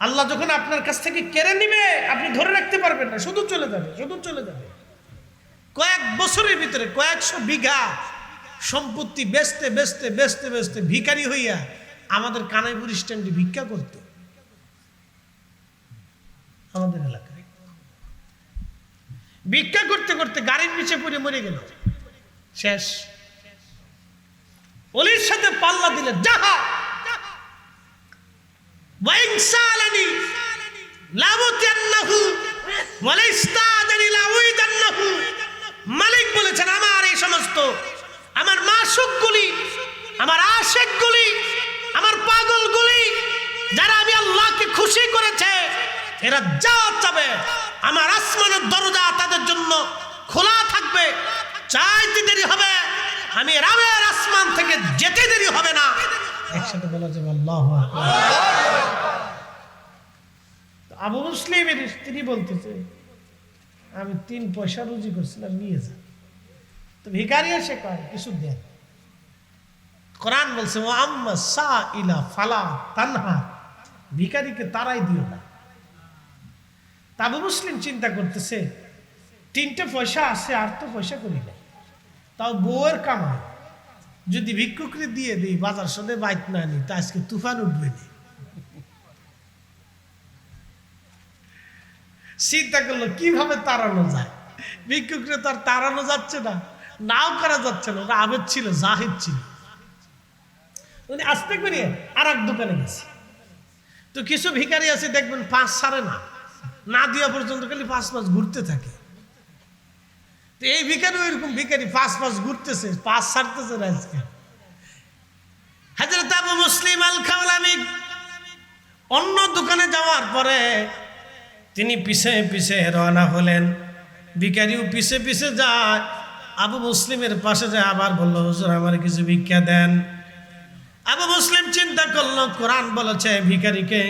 S1: আল্লাহ যখন আপনার কাছ থেকে কেড়ে নিবে, আপনি ধরে রাখতে পারবেন না, শুধু চলে যাবে। কয়েক বছরের ভিতরে কয়েকশো বিঘা সম্পত্তি বেচতে বেচতে বেচতে বেচতে ভিখারি হইয়া আমাদের কানাইপুর স্ট্যান্ডে ভিক্ষা করত আমাদের এলাকায়। ভিক্ষা করতে করতে গাড়ির নিচে পড়ে মরে গেল, শেষ। ওলির সাথে পাল্লা দিলে যাহা ওয়াইনসালানি লাউতিয়ান্নাহু ওয়ালাইস্তাদানি লাউইদান্নাহু। মালিক বলেছেন আমার এই সমস্ত আমার মাশুকগুলি, আমার আশিকগুলি, আমার পাগলগুলি যারা আমি আল্লাহকে খুশি করেছে, এরা যা চাবে আমার আসমানের দরজা তাদের জন্য খোলা থাকবে। চাইতে দেরি হবে, আমি রাবের আসমান থেকে যেতে দেরি হবে না। একসাথে বলা যাবে আল্লাহু আকবার। আবু মুসলিমের স্ত্রী বলতেছে আমি 3 পয়সা রুজি করছিলাম, নিয়ে যান। তো ভিখারি এসে কয় কিছু দেন। কোরআন বলছে ও আম্মা সাইলা ফালা তানহা, ভিখারিকে তারাই দিও না। আবু মুসলিম চিন্তা করতেছে 3টে পয়সা আছে, আর তো পয়সা করি না, তাও বউয়ের কামাই যদি ভিক্ষুকরে দিয়ে দিই বাজার সদে বাইত না নি, তা আজকে তুফান উঠবে না। চিন্তা করলো কিভাবে তাড়ানো যায়। ভিক্ষুকরে তো আর তাড়ানো যাচ্ছে না, নাও করা যাচ্ছে না। ওরা আবেদ ছিল, জাহিদ ছিল। উনি আস্তে করে আর এক দোকানে গেছে। তো কিছু ভিখারি আছে দেখবেন 5 ছাড়ে না, না দেওয়া পর্যন্ত খালি 5 ঘুরতে থাকে। তো এই ভিখারি ওইরকম ভিখারি 5 ঘুরতেছে, 5 ছাড়তেছে না। আজকে হযরত আবু মুসলিম আল খাওলামি অন্য দোকানে যাওয়ার পরে তিনি পিছে পিছে রওনা হলেন। ভিখারিও পিছে পিছে যায়, আবু মুসলিমের পাশে যায়, আবার বলল হুজুর আমার কিছু ভিক্ষা দেন। আবু মুসলিম চিন্তা করলো কোরআন বলেছে ভিখারিকে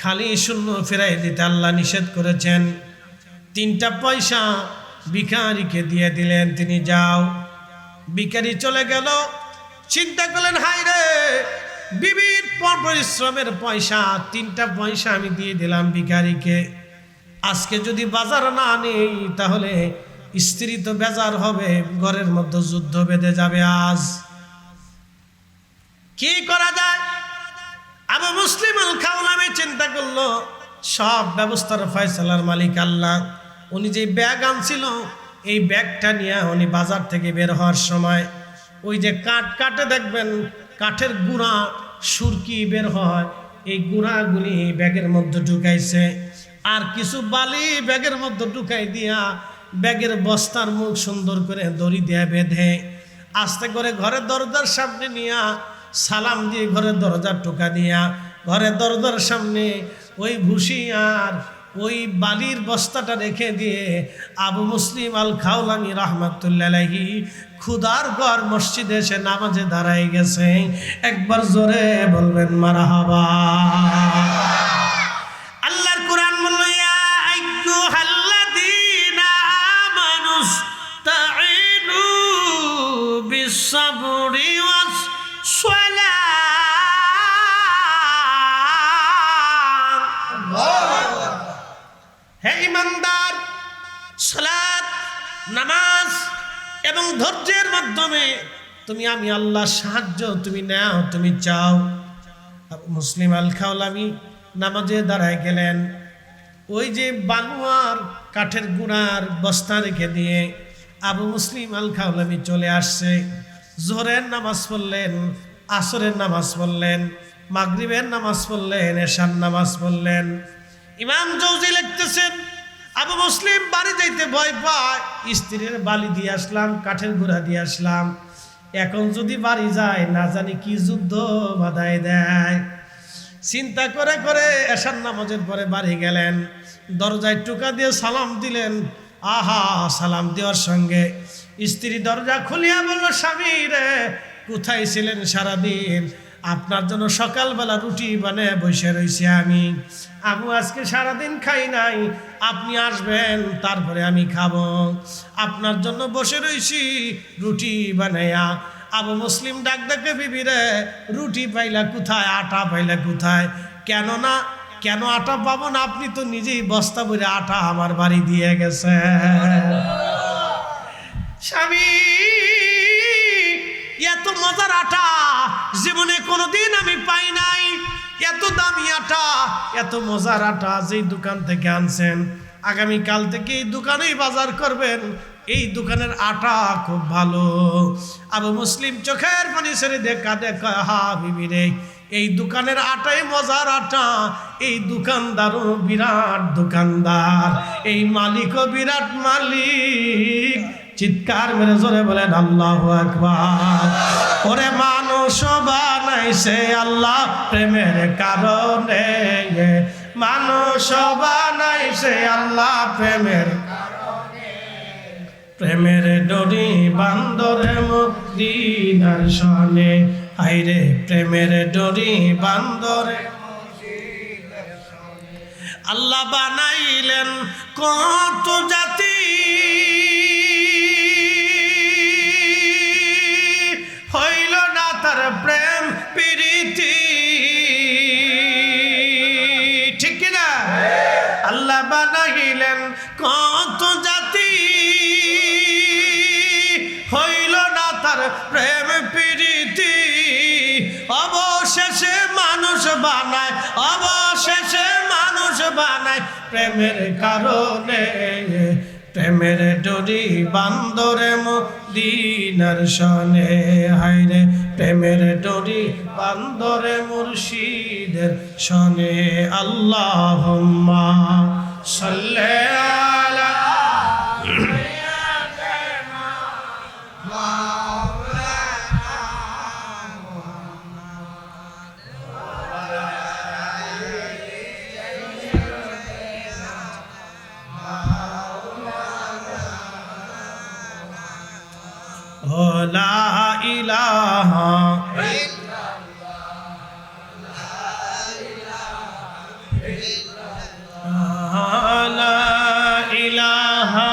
S1: খালি শূন্য ফেরাই দিতে আল্লাহ নিষেধ করেছেন। 3টা পয়সা ভিখারিকে দিয়ে দিলেন, তিনি যাও। ভিখারি চলে গেল। চিন্তা করলেন হায় রে, বিবির পরিশ্রমের পয়সা 3টা পয়সা আমি দিয়ে দিলাম ভিখারিকে। আজকে যদি বাজার না নেই তাহলে স্ত্রী তো বেজার হবে, ঘরের মধ্যে যুদ্ধ বেঁধে যাবে। আজ কি করা যায়? আবু মুসলিম আল খাওলামি চিন্তা করলো সব ব্যবস্থার ফয়সালার মালিক আল্লাহ। উনি যে ব্যাগ আনছিল এই ব্যাগটা নিয়ে উনি বাজার থেকে বের হওয়ার সময় ওই যে কাটে দেখবেন কাঠের গুঁড়া সুরকি বের হয়, এই গুঁড়াগুলি ব্যাগের মধ্যে ঢুকাইছে। আর কিছু বালি ব্যাগের মধ্যে ঢুকাই দিয়া ব্যাগের বস্তার মুখ সুন্দর করে দড়ি দিয়ে বেঁধে আস্তে করে ঘরের দরজার সামনে নিয়া সালাম দিয়ে ঘরের দরজা টোকা দিয়া ঘরের দরজার সামনে ওই ভুসি আর ওই বালির বস্তাটা রেখে দিয়ে আবু মুসলিম আল খাওলামি রাহমাতুল্লাহ আলাইহি খুদার ঘর মসজিদে এসে নামাজে দাঁড়ায় গেছে। একবার জোরে বলবেন মারহাবা। আল্লাহর কোরআন বলল ইয়া আইয়ুহাল্লাযীনা আমানুস্তাঈনু বিস-সাবরি ওয়াস-সালাহ। হে ঈমানদার, সালাত নামাজ এবং ধৈর্যের মাধ্যমে তুমি আমি আল্লাহর সাহায্য তুমি নাও, তুমি চাও। আবু মুসলিম আল খাওলামি নামাজে দাঁড়ায় গেলেন। ওই যে বানুয়ার কাঠের গুঁড়ার বস্তা রেখে দিয়ে আবু মুসলিম আল খাওলামি চলে আসছে। জোহরের নামাজ পড়লেন, আসরের নামাজ পড়লেন, মাগরিবের নামাজ পড়লেন, এশার নামাজ পড়লেন। ইমাম জৌজি লিখতেছেন আবু মুসলিম বাড়ি যাইতে ভয় পায়, স্ত্রীর বালি দিয়ে আসলাম, কাঠের গুঁড়া দিয়ে আসলাম, এখন যদি বাড়ি যায় না জানি কি যুদ্ধ বাধাই দেয়। চিন্তা করে করে এশার নামাজের পরে বাড়ি গেলেন। দরজায় টোকা দিয়ে সালাম দিলেন। আহা, সালাম দেওয়ার সঙ্গে স্ত্রী দরজা খুলিয়া বলল স্বামী রে, কোথায় ছিলেন সারাদিন? আপনার জন্য সকালবেলা রুটি বানিয়ে বসে রয়েছি আমি। আবু আজকে সারাদিন খাই নাই, আপনি আসবেন তারপরে আমি খাবো। আপনার জন্য বসে রয়েছি রুটি বানাইয়া। আবু মুসলিম ডাক ডাকে বিবি রে, রুটি পাইলা কোথায়, আটা পাইলা কোথায়? কেন আটা পাবো না? আপনি তো নিজেই বস্তা ভরে আটা আমার বাড়ি দিয়ে গেছে। স্বামী এত মজার আটা জীবনে কোনোদিন আমি পাই নাই। এত দামি আটা, এত মজার আটা যেই দোকান থেকে আনছেন, আগামীকাল থেকে এই দোকানেই বাজার করবেন। এই দোকানের আটা খুব ভালো। আবু মুসলিম চোখের পানি ছেড়ে দেখা দেখা, হা বিবি রে, এই দোকানের আটাই মজার আটা। এই দোকানদারও বিরাট দোকানদার, এই মালিকও বিরাট মালিক। চিৎকার মেরে জোরে বলেন আল্লাহু আকবার। ওরে মানুষ বানাইছে আল্লাহ প্রেমের কারণে, মানুষ বানাইছে আল্লাহ প্রেমের কারণে। প্রেমের ডরি বান্দরে মদিনার শনে, হায়রে প্রেমের ডরি বান্দরে মদিনার শনে। আল্লাহ বানাইলেন কত জাতি, হইল না তার প্রেম প্রীতি। ঠিক না? আল্লাহ বানাইলেন কত জাতি, হইল না তার প্রেম প্রীতি। অবশেষে মানুষ বানায়, অবশেষে মানুষ বানায় প্রেমের কারণে। প্রেমের ডরি বান্দরে মদিনার শনে, হায়রে প্রেমের ডরি বান্দরে মুর্শিদের শনে। আল্লাহুম্মা সাল্লি আলা লা ইলাহা লা ইলাহা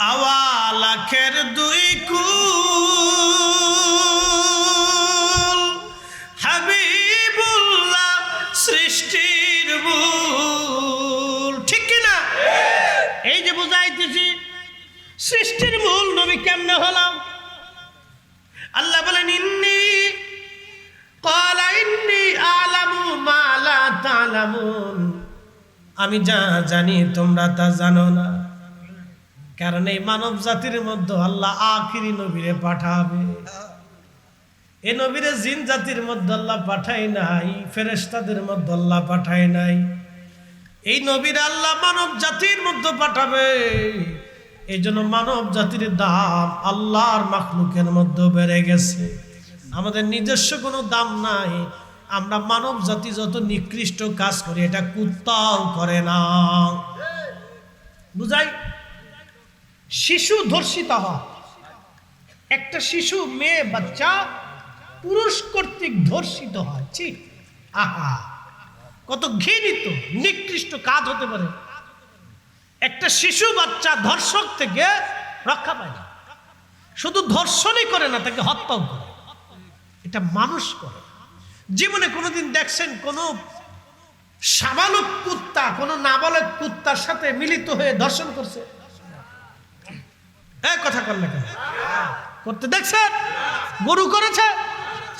S1: আওয়ালাখের দুই কুল, হাবিবুল্লাহ সৃষ্টির মূল। ঠিক কিনা? এই যে বুঝাইতেছি সৃষ্টির মূল নবী কেমনে হলাম। আল্লাহ বলেন ইন্নী ক্বালা ইন্নী আ'লামু মা লা তা'লামুন, আমি যা জানি তোমরা তা জানো না। কারণ এই মানব জাতির মধ্যে আল্লাহ আখিরি নবীরে পাঠাবে। এই নবীরে জিন জাতির মধ্যে আল্লাহ পাঠায় নাই, ফেরেশতাদের মধ্যে আল্লাহ পাঠায় নাই। এই নবীর আল্লাহ মানব জাতির মধ্যে পাঠাবে। এই জন্য মানব জাতির দাম আল্লাহর মাখলুকের মধ্যে বেড়ে গেছে। আমাদের নিজস্ব কোনো দাম নাই। আমরা মানব জাতি যত নিকৃষ্ট কাজ করি এটা কুত্তাও করে না। বুঝাই? শিশু ধর্ষিত হয়, একটা শিশু মেয়ে বাচ্চা পুরুষ কর্তৃক ধর্ষিত হয়। ঠিক, আহা, কত ঘৃণিত নিকৃষ্ট কাজ হতে পারে। একটা শিশু বাচ্চা ধর্ষক থেকে রক্ষা পায় না, শুধু ধর্ষণই করে না, তাকে হত্যাও করে। এটা মানুষ করে। জীবনে কোনোদিন দেখছেন কোন সাবালক কুত্তা কোন নাবালক কুত্তার সাথে মিলিত হয়ে ধর্ষণ করছে? কথা করলে কেন? করতে দেখছেন? গরু করেছে,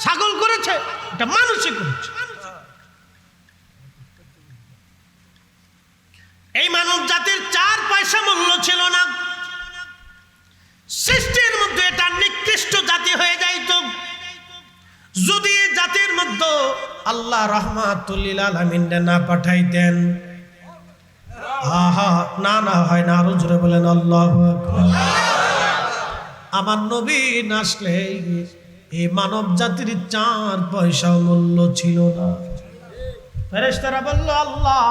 S1: ছাগল করেছে, এটা মানুষই করেছে। এই মানব জাতির 4 পয়সা মূল্য ছিল না। সৃষ্টির মধ্যে এটা নিকৃষ্ট জাতি হয়ে যাইত যদি এই জাতির মধ্যে আল্লাহ রাহমাতুল লিল আলামিন না পাঠাইতেন। আহা, না না হয় না, আরো জোরে বলেন আল্লাহু আকবার। আমার নবী না আসলে এই মানব জাতির 4 পয়সা মূল্য ছিল না। ফেরেশতারা বলল, আল্লাহ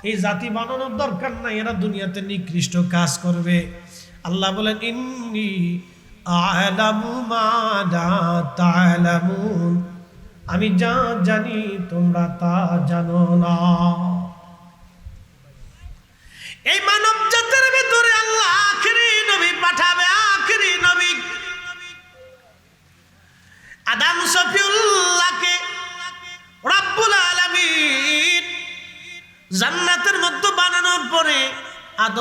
S1: এই জাতি বানানোর দরকার নাই, এরা দুনিয়াতে নিকৃষ্ট কাজ করবে। আল্লাহ বলেন, ইন্নী আ'লামু মা লা তা'লামুন, আমি যা জানি তোমরা তা জানো না। এই মানব জাতির ভিতরে আল্লাহ আখেরি নবী পাঠাবে। আখেরি নবী আদম সফিউল্লাহকে রব্বুল আলামিন জান্নাতের মধ্যে বানানোর পরে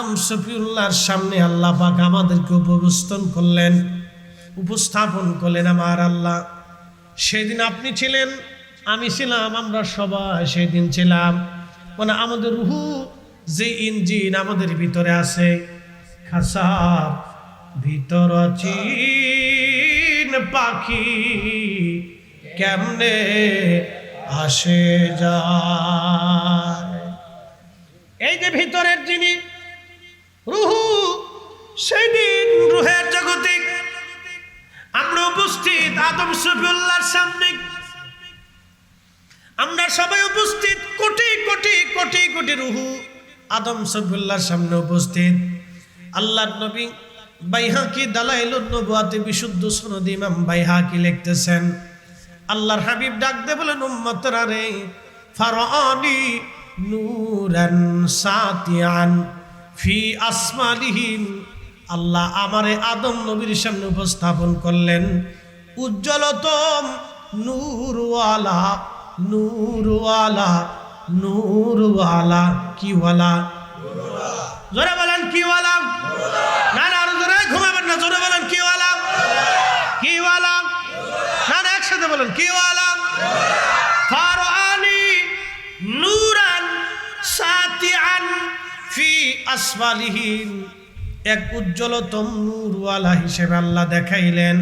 S1: আদম শফিউল্লাহর সামনে আল্লাহ পাক আমাদেরকে উপস্থাপন করলেন। আমার আল্লাহ, সেদিন আপনি ছিলেন, আমি ছিলাম, আমরা সবাই সেদিন ছিলাম। মানে আমাদের রুহু যে ইঞ্জিন আমাদের ভিতরে আছে, খাসার ভিতর চিন পাখি কেমনে আসে যায়। এই যে ভিতরের যিনি রুহু, সেই দিন রুহের জগতে আমরা উপস্থিত আদম শফিউল্লাহর সামনে। আমরা সবাই উপস্থিত, কোটি কোটি কোটি কোটি রুহু আদম শফিউল্লাহর সামনে উপস্থিত। আল্লাহর নবী বাইহাকি দালাইলুন নবুয়াতে বিশুদ্ধ সনদ ইমাম বাইহাকি লিখতেছেন, আল্লাহর হাবিব ডাক দে বলেন, উম্মতরা রে, ফারানি নূরান সাতিয়ান ফি আসমালিহিম। আল্লাহ আমারে আদম নবীর সামনে উপস্থাপন করলেন উজ্জ্বলতম নূরওয়ালা, নূরওয়ালা, নূরওয়ালা। কিওয়ালা? জোরে বলেন কিওয়ালা। না না, আরো জোরে, ঘুমাবেন না, জোরে বলেন কিওয়ালা। কিওয়ালা? না না, একসাথে বলেন কিওয়ালা। ফারানি নূরান সাতিয়ান ফি আসফালিহিম, এক উজ্জ্বলতম নূরওয়ালা হিসেবে আল্লাহ দেখাইলেন।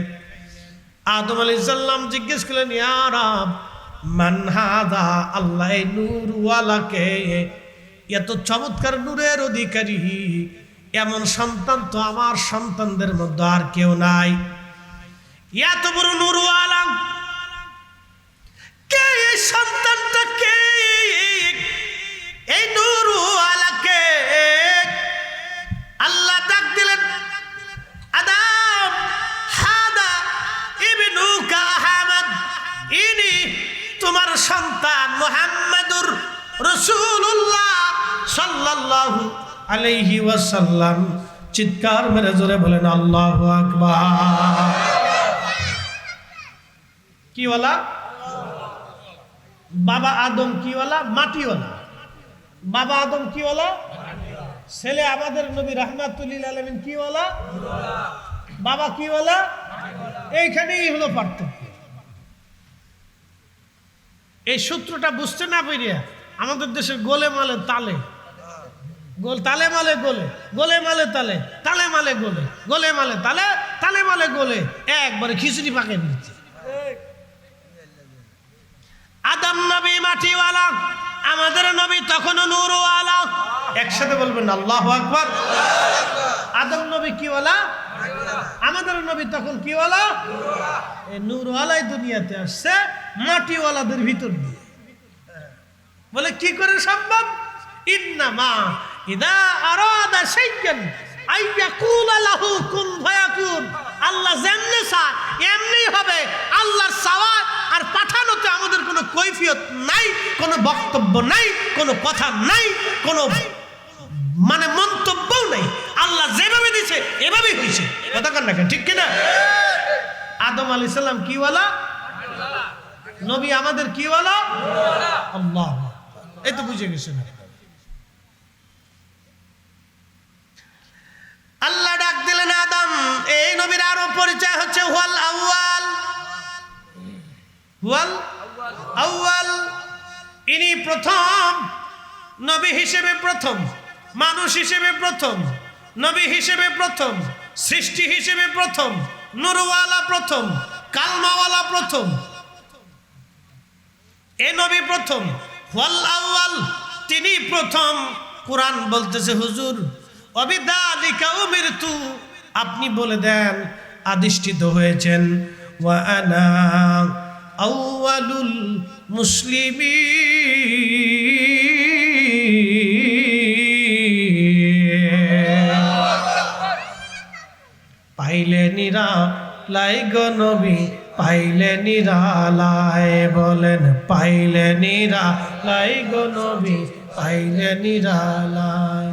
S1: আদম আলাইহিস সালাম জিজ্ঞেস করলেন, ইয়া রাব মান হাদা? আল্লাহ এই নূরওয়ালাকে, এত চমৎকার নূরের অধিকারী এমন সন্তান তো আমার সন্তানদের মধ্যে আর কেউ নাই। এত বড় নূরওয়ালা কে? এই সন্তানটা কে? এই নূরওয়ালাকে আল্লাহ ডাক দিলেন, আদম হাদা ইবনুকা আহমদ, ইনি তোমার সন্তান মুহাম্মদুর রাসূলুল্লাহ সাল্লাল্লাহু আলাইহি ওয়াসাল্লাম। চিৎকার মেরে জোরে বলেন আল্লাহু আকবার। কিওয়ালা? বাবা আদম কিওয়ালা? মাটিওয়ালা। বাবা আদম কিওয়ালা? ছেলে আমাদের নবী রাহমাতুল্লিল আলামিন কিওয়ালা? বাবা কিওয়ালা? এইখানেই হলো পার্থক্য। এই সূত্রটা বুঝতে না পেরিয়া আমাদের দেশের গোলে মালে তালে, গোল তালে মালে গোলে, গোলে মালে তালে, তালে মালে গোলে, গোলে মালে তালে, তালে মালে গোলে, একবারে খিচুড়ি পাকে দিচ্ছে। আদম নবী মাটিওয়ালা, আমাদের নবী তখনও নূরওয়ালা। একসাথে বলবেন আল্লাহু আকবার। আদম নবী কিওয়ালা, আমাদের নবী তখন কিওয়ালা? এই নূরওয়ালাই দুনিয়াতে আসছে মাটিওয়ালাদের ভিতর দিয়ে। বলে কি করে সম্ভব? ইন্নামা ইদা আরাদা শাইআন আইয়াকুলা লাহু কুন ফায়াকুন। আল্লাহ যেমনি চায় এমনি হবে। আল্লাহর চাওয়া আর পাঠানোতে আমাদের কোনো কৈফিয়ত নাই, কোনো বক্তব্য নাই, কোনো কথা নাই, কোনো মানে মন্তব্য নাই। আল্লাহ যেভাবে দিছে এভাবেই হয়েছে। কথা কান না, ঠিক কিনা? আদম আলাইহিস সালাম কিওয়ালা, নবী আমাদের কিওয়ালা? আল্লাহ। এই তো বুঝে গেছেন। আল্লাহ ডাক দিলেন আদম। এই নবীর আরো পরিচয় হচ্ছে হুয়াল আউয়াল, হুয়াল আউয়াল। ইনি প্রথম নবী হিসেবে প্রথম, মানুষ হিসেবে প্রথম, নবী হিসেবে প্রথম, সৃষ্টি হিসেবে প্রথম, নূরওয়ালা প্রথম, কালমাওয়ালা প্রথম। এই নবী প্রথম, হুয়াল আউয়াল, তিনি প্রথম। কুরআন বলতেছে হুজুর অবিদালিকা উমিরতু, আপনি বলে দেন আদিষ্ঠিত হয়েছেন। ওয়া আনা আউয়ালুল মুসলিমিন। পাইলে নিরালাই গো নবী, পাইলে নিরালাই, বলেন পাইলে নিরালাই গো নবী, পাইলে নিরালাই।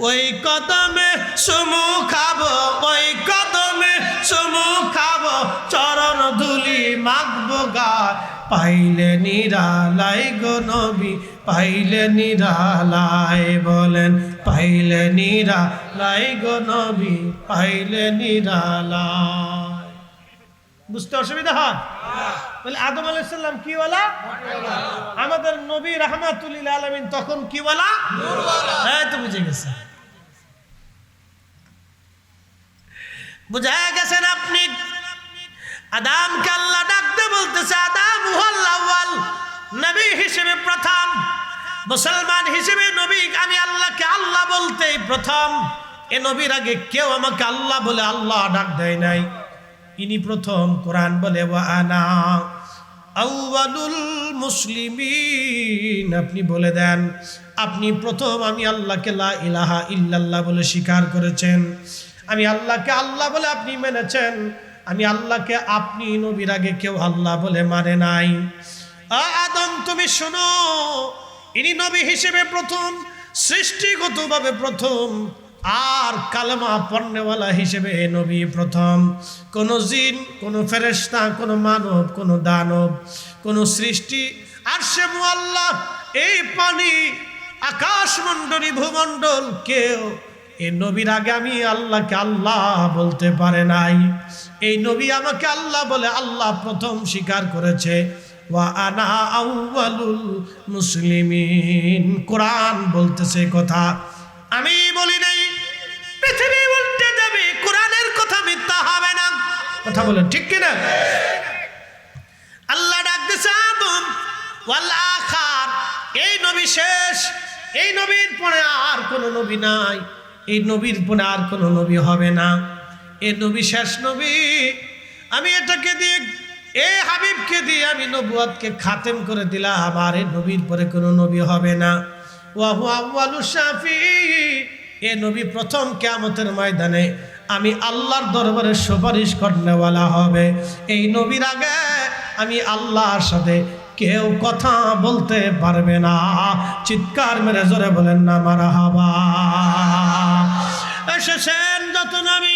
S1: ওই কদমে চুমু খাবো, ওই কদমে চুমু খাবো, চরণ ধুলি মাখবো গায়, পাইলে নিরালাই গো নবী, পাইলে নিরালায়, বলেন পাইলে নিরালায় গো নবী, পাইলে নিরালায়। বুঝতে অসুবিধা হয়? বলে আদম আলাইহিস সালাম কি ওয়ালা? আমাদের নবী রাহমাতুল লিল আলামিন তখন কি ওয়ালা? নূরওয়ালা। এই তো বুঝে গেছে, বুঝা গেছেন আপনি? আদমকে আল্লাহ ডাকতে বলতেছে, আদম হুয়াল আউয়াল, নবী হিসেবে প্রথম, মুসলমান হিসেবে নবী আমি আল্লাহকে আল্লাহ বলতেই প্রথম। এ নবীর আগে কেউ আমাকে আল্লাহ বলে আল্লাহ ডাক দেয় নাই, ইনি প্রথম। কোরআন বলে ওয়া আনা আউয়ালুল মুসলিমিন, আপনি বলে দেন আপনি প্রথম আমি আল্লাহকে লা ইলাহা ইল্লাল্লাহ বলে স্বীকার করেছেন, আমি আল্লাহকে আল্লাহ বলে আপনি মেনেছেন, আমি আল্লাহকে আপনি নবীর আগে কেউ আল্লাহ বলে মানে নাই। আদম তুমি শোনো, ইনি নবী হিসেবে প্রথম, সৃষ্টিগতভাবে প্রথম, আর কালেমা পড়নেওয়ালা হিসেবে নবী প্রথম। কোন জিন, কোন ফেরেশতা, কোন মানব, কোন দানব, কোন সৃষ্টি আরশে মুআল্লাহ, এই পানি, আকাশমণ্ডলী, ভূমণ্ডল, কেউ এই নবীর আগে আমি আল্লাহকে আল্লাহ বলতে পারে নাই। এই নবী আমাকে আল্লাহ বলে আল্লাহ প্রথম স্বীকার করেছে। ওয়া আনা আউয়ালুল মুসলিমিন, কোরআন বলতেছে কথা, আমি বলি নাই। পৃথিবী উল্টে যাবে, কোরআনের কথা মিথ্যা হবে না। কথা বলেন ঠিক কিনা? আল্লাহ ডাক দিছে আদম ওয়াল আখার, এই নবী শেষ, এই নবীর পরে আর কোনো নবী নাই, এই নবীর পরে আর কোনো নবী হবে না, এই নবী শেষ নবী। আমি এটাকে দিয়ে, এ হাবিবকে দিয়ে আমি নবুয়তকে খাতেম করে দিলাম, আর এই নবীর পরে কোনো নবী হবে না। ওয়া হুয়া আউয়ালুশ শাফি, এ নবী প্রথম কিয়ামতের ময়দানে আমি আল্লাহর দরবারে সুপারিশ করনেওয়ালা হবে। এই নবীর আগে আমি আল্লাহর সাথে কেউ কথা বলতে পারবে না। চিৎকার মেরে জোরে বলেন না মারহাবা। এসেছেন যত নবী